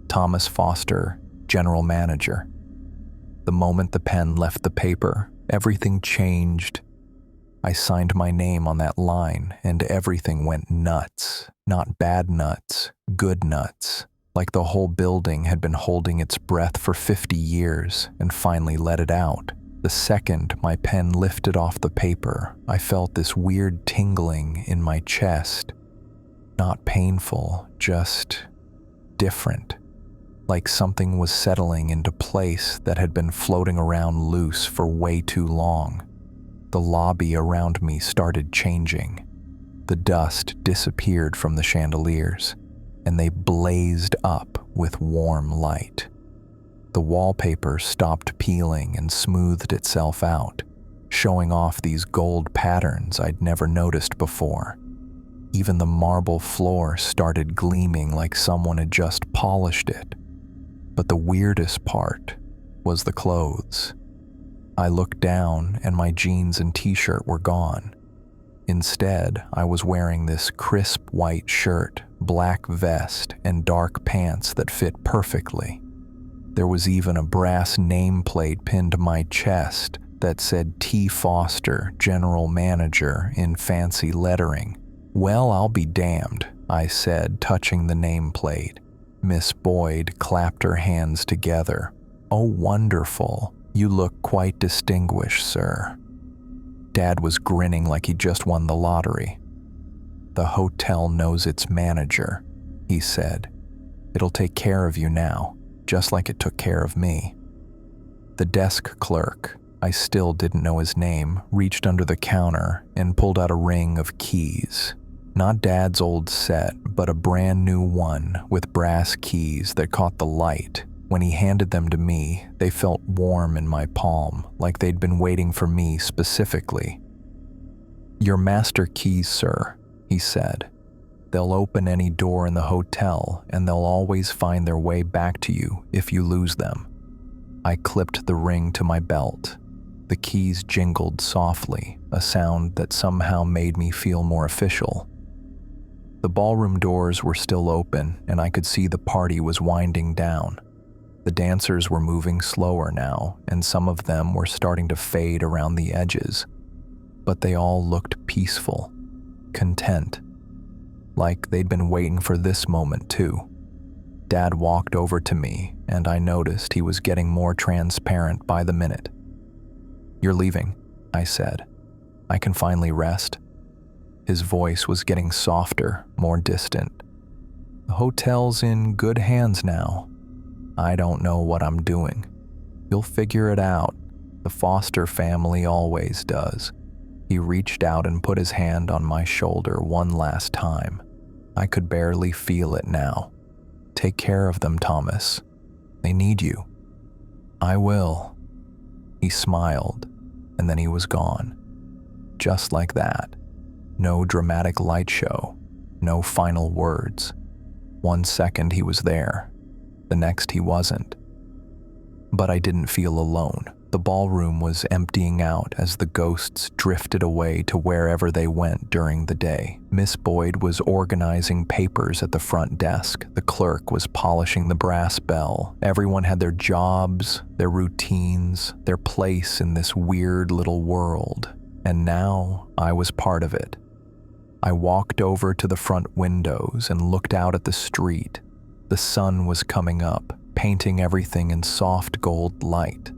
Thomas Foster, General Manager. The moment the pen left the paper, everything changed. I signed my name on that line and everything went nuts. Not bad nuts, good nuts. Like the whole building had been holding its breath for 50 years and finally let it out. The second my pen lifted off the paper, I felt this weird tingling in my chest. Not painful, just different. Like something was settling into place that had been floating around loose for way too long. The lobby around me started changing. The dust disappeared from the chandeliers, and they blazed up with warm light. The wallpaper stopped peeling and smoothed itself out, showing off these gold patterns I'd never noticed before. Even the marble floor started gleaming like someone had just polished it. But the weirdest part was the clothes. I looked down and my jeans and t-shirt were gone. Instead, I was wearing this crisp white shirt, black vest, and dark pants that fit perfectly. There was even a brass nameplate pinned to my chest that said T. Foster, General Manager, in fancy lettering. "Well, I'll be damned," I said, touching the nameplate. Miss Boyd clapped her hands together. "Oh, wonderful. You look quite distinguished, sir." Dad was grinning like he just won the lottery. "The hotel knows its manager," he said. "It'll take care of you now, just like it took care of me." The desk clerk, I still didn't know his name, reached under the counter and pulled out a ring of keys. Not Dad's old set, but a brand new one with brass keys that caught the light. When he handed them to me, they felt warm in my palm, like they'd been waiting for me specifically. "Your master keys, sir," he said. "They'll open any door in the hotel, and they'll always find their way back to you if you lose them." I clipped the ring to my belt. The keys jingled softly, a sound that somehow made me feel more official. The ballroom doors were still open, and I could see the party was winding down. The dancers were moving slower now, and some of them were starting to fade around the edges. But they all looked peaceful, content, like they'd been waiting for this moment too. Dad walked over to me, and I noticed he was getting more transparent by the minute. "You're leaving," I said. "I can finally rest." His voice was getting softer, more distant. "The hotel's in good hands now. I don't know what I'm doing. You'll figure it out. The Foster family always does." He reached out and put his hand on my shoulder one last time. I could barely feel it now. "Take care of them, Thomas. They need you." "I will." He smiled, and then he was gone. Just like that. No dramatic light show, no final words. 1 second he was there, the next he wasn't. But I didn't feel alone. The ballroom was emptying out as the ghosts drifted away to wherever they went during the day. Miss Boyd was organizing papers at the front desk. The clerk was polishing the brass bell. Everyone had their jobs, their routines, their place in this weird little world. And now I was part of it. I walked over to the front windows and looked out at the street. The sun was coming up, painting everything in soft gold light.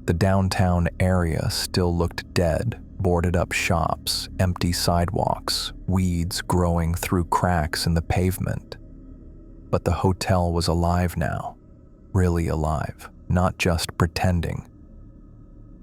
The downtown area still looked dead, boarded up shops, empty sidewalks, weeds growing through cracks in the pavement. But the hotel was alive now. Really alive, not just pretending.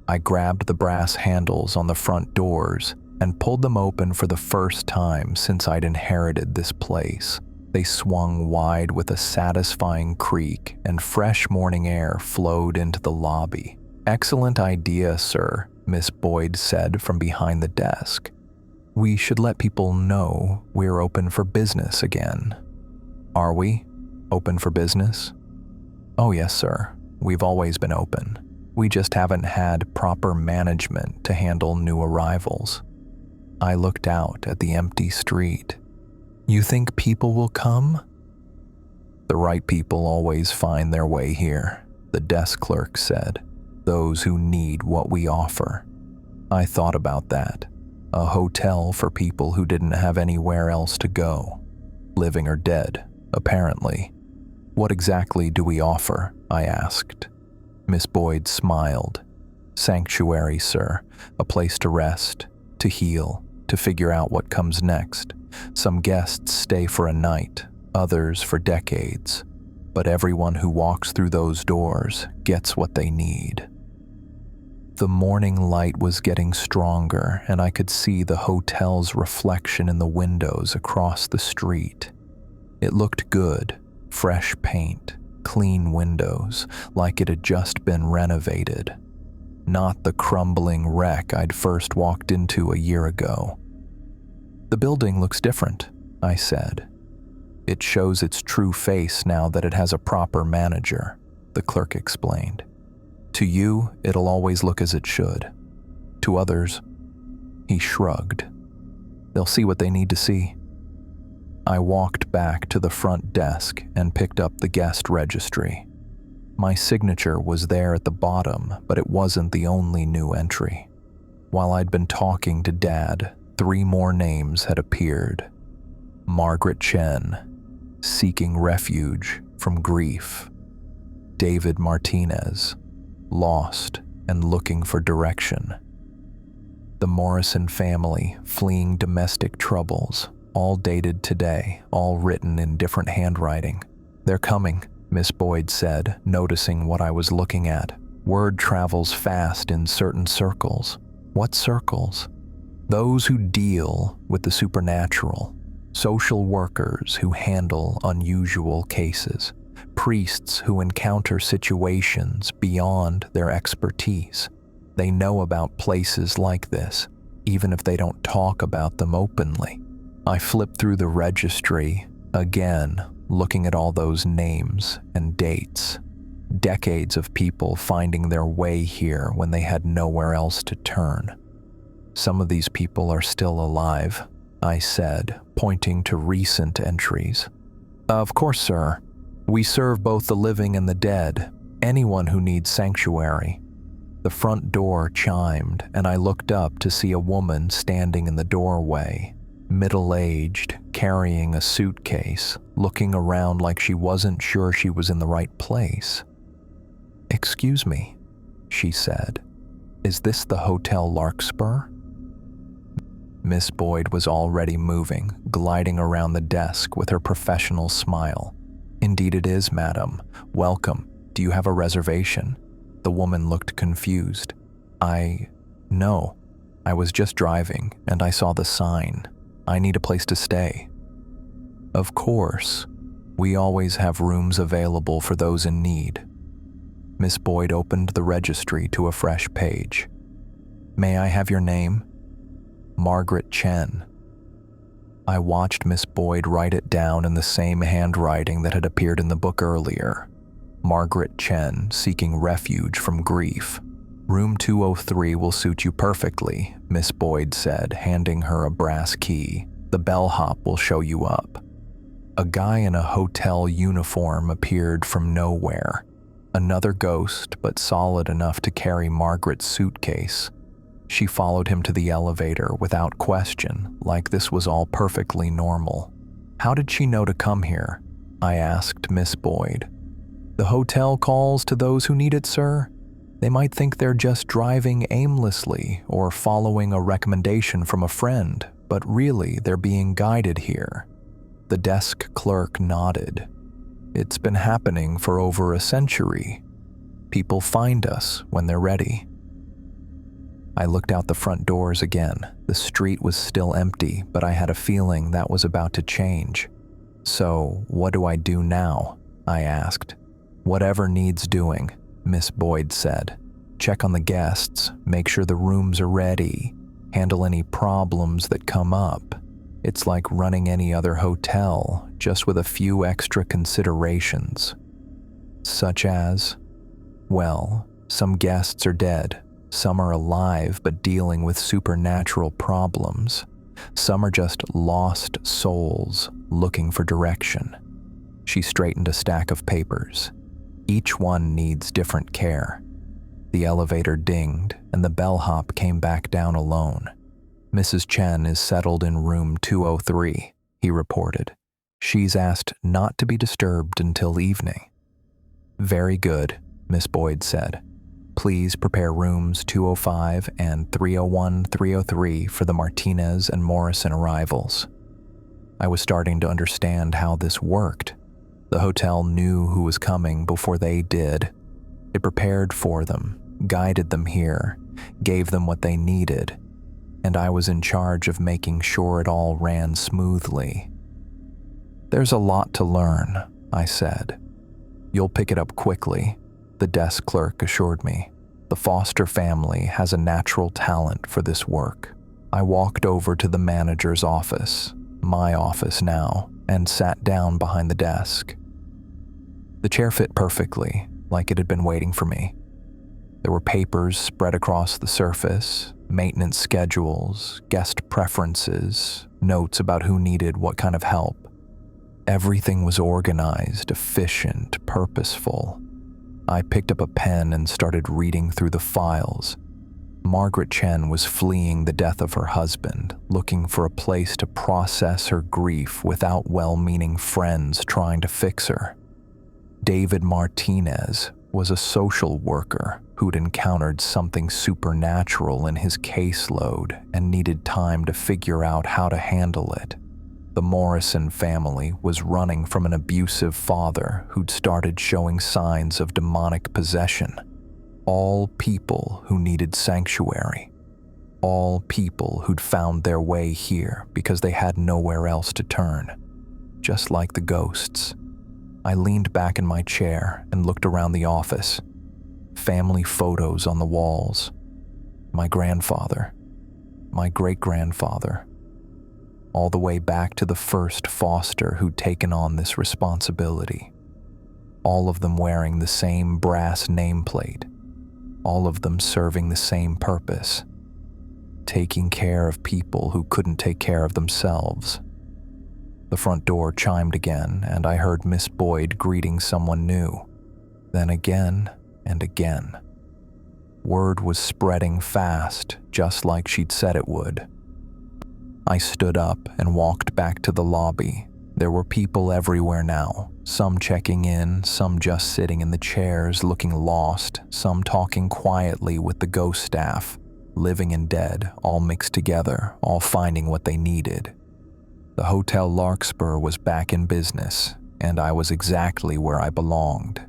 I grabbed the brass handles on the front doors and pulled them open for the first time since I'd inherited this place. They swung wide with a satisfying creak, and fresh morning air flowed into the lobby. "Excellent idea, sir," Miss Boyd said from behind the desk. "We should let people know we're open for business again." "Are we? Open for business?" "Oh yes, sir. We've always been open. We just haven't had proper management to handle new arrivals." I looked out at the empty street. "You think people will come?" "The right people always find their way here," the desk clerk said. "Those who need what we offer." I thought about that. A hotel for people who didn't have anywhere else to go. Living or dead, apparently. "What exactly do we offer?" I asked. Miss Boyd smiled. "Sanctuary, sir. A place to rest, to heal, to figure out what comes next. Some guests stay for a night, others for decades. But everyone who walks through those doors gets what they need." The morning light was getting stronger, and I could see the hotel's reflection in the windows across the street. It looked good, fresh paint, clean windows, like it had just been renovated. Not the crumbling wreck I'd first walked into a year ago. "The building looks different," I said. "It shows its true face now that it has a proper manager," the clerk explained. "To you, it'll always look as it should. To others," he shrugged, "they'll see what they need to see." I walked back to the front desk and picked up the guest registry. My signature was there at the bottom, but it wasn't the only new entry. While I'd been talking to Dad, 3 more names had appeared. Margaret Chen, seeking refuge from grief. David Martinez, lost and looking for direction. The Morrison family, fleeing domestic troubles, all dated today, all written in different handwriting. "They're coming," Miss Boyd said, noticing what I was looking at. "Word travels fast in certain circles." "What circles?" "Those who deal with the supernatural, social workers who handle unusual cases, priests who encounter situations beyond their expertise. They know about places like this, even if they don't talk about them openly." I flipped through the registry again, looking at all those names and dates. Decades of people finding their way here when they had nowhere else to turn. "Some of these people are still alive," I said, pointing to recent entries. "Of course, sir. We serve both the living and the dead, anyone who needs sanctuary." The front door chimed, and I looked up to see a woman standing in the doorway, middle-aged, carrying a suitcase, looking around like she wasn't sure she was in the right place. "Excuse me," she said. "Is this the Hotel Larkspur?" Miss Boyd was already moving, gliding around the desk with her professional smile. "Indeed it is, madam. Welcome. Do you have a reservation?" The woman looked confused. No. I was just driving, and I saw the sign. I need a place to stay." "Of course. We always have rooms available for those in need." Miss Boyd opened the registry to a fresh page. "May I have your name?" "Margaret Chen." I watched Miss Boyd write it down in the same handwriting that had appeared in the book earlier. Margaret Chen, seeking refuge from grief. "Room 203 will suit you perfectly," Miss Boyd said, handing her a brass key. "The bellhop will show you up." A guy in a hotel uniform appeared from nowhere. Another ghost, but solid enough to carry Margaret's suitcase. She followed him to the elevator without question, like this was all perfectly normal. "How did she know to come here?" I asked Miss Boyd. "The hotel calls to those who need it, sir. They might think they're just driving aimlessly or following a recommendation from a friend, but really they're being guided here." The desk clerk nodded. It's been happening for over a century. People find us when they're ready." I looked out the front doors again. The street was still empty, but I had a feeling that was about to change. "So, what do I do now?" I asked. "Whatever needs doing," Miss Boyd said. "Check on the guests, make sure the rooms are ready, handle any problems that come up. It's like running any other hotel, just with a few extra considerations." "Such as?" "Well, some guests are dead. Some are alive but dealing with supernatural problems. Some are just lost souls looking for direction." She straightened a stack of papers. "Each one needs different care." The elevator dinged, and the bellhop came back down alone. "Mrs. Chen is settled in room 203, he reported. "She's asked not to be disturbed until evening." "Very good," Miss Boyd said. "Please prepare rooms 205 and 301-303 for the Martinez and Morrison arrivals." I was starting to understand how this worked. The hotel knew who was coming before they did. It prepared for them, guided them here, gave them what they needed, and I was in charge of making sure it all ran smoothly. "There's a lot to learn," I said. "You'll pick it up quickly," the desk clerk assured me. "The Foster family has a natural talent for this work." I walked over to the manager's office, my office now, and sat down behind the desk. The chair fit perfectly, like it had been waiting for me. There were papers spread across the surface, maintenance schedules, guest preferences, notes about who needed what kind of help. Everything was organized, efficient, purposeful. I picked up a pen and started reading through the files. Margaret Chen was fleeing the death of her husband, looking for a place to process her grief without well-meaning friends trying to fix her. David Martinez was a social worker who'd encountered something supernatural in his caseload and needed time to figure out how to handle it. The Morrison family was running from an abusive father who'd started showing signs of demonic possession. All people who needed sanctuary. All people who'd found their way here because they had nowhere else to turn. Just like the ghosts. I leaned back in my chair and looked around the office. Family photos on the walls. My grandfather. My great-grandfather. All the way back to the first Foster who'd taken on this responsibility. All of them wearing the same brass nameplate. All of them serving the same purpose. Taking care of people who couldn't take care of themselves. The front door chimed again, and I heard Miss Boyd greeting someone new. Then again and again. Word was spreading fast, just like she'd said it would. I stood up and walked back to the lobby. There were people everywhere now, some checking in, some just sitting in the chairs looking lost, some talking quietly with the ghost staff, living and dead, all mixed together, all finding what they needed. The Hotel Larkspur was back in business, and I was exactly where I belonged.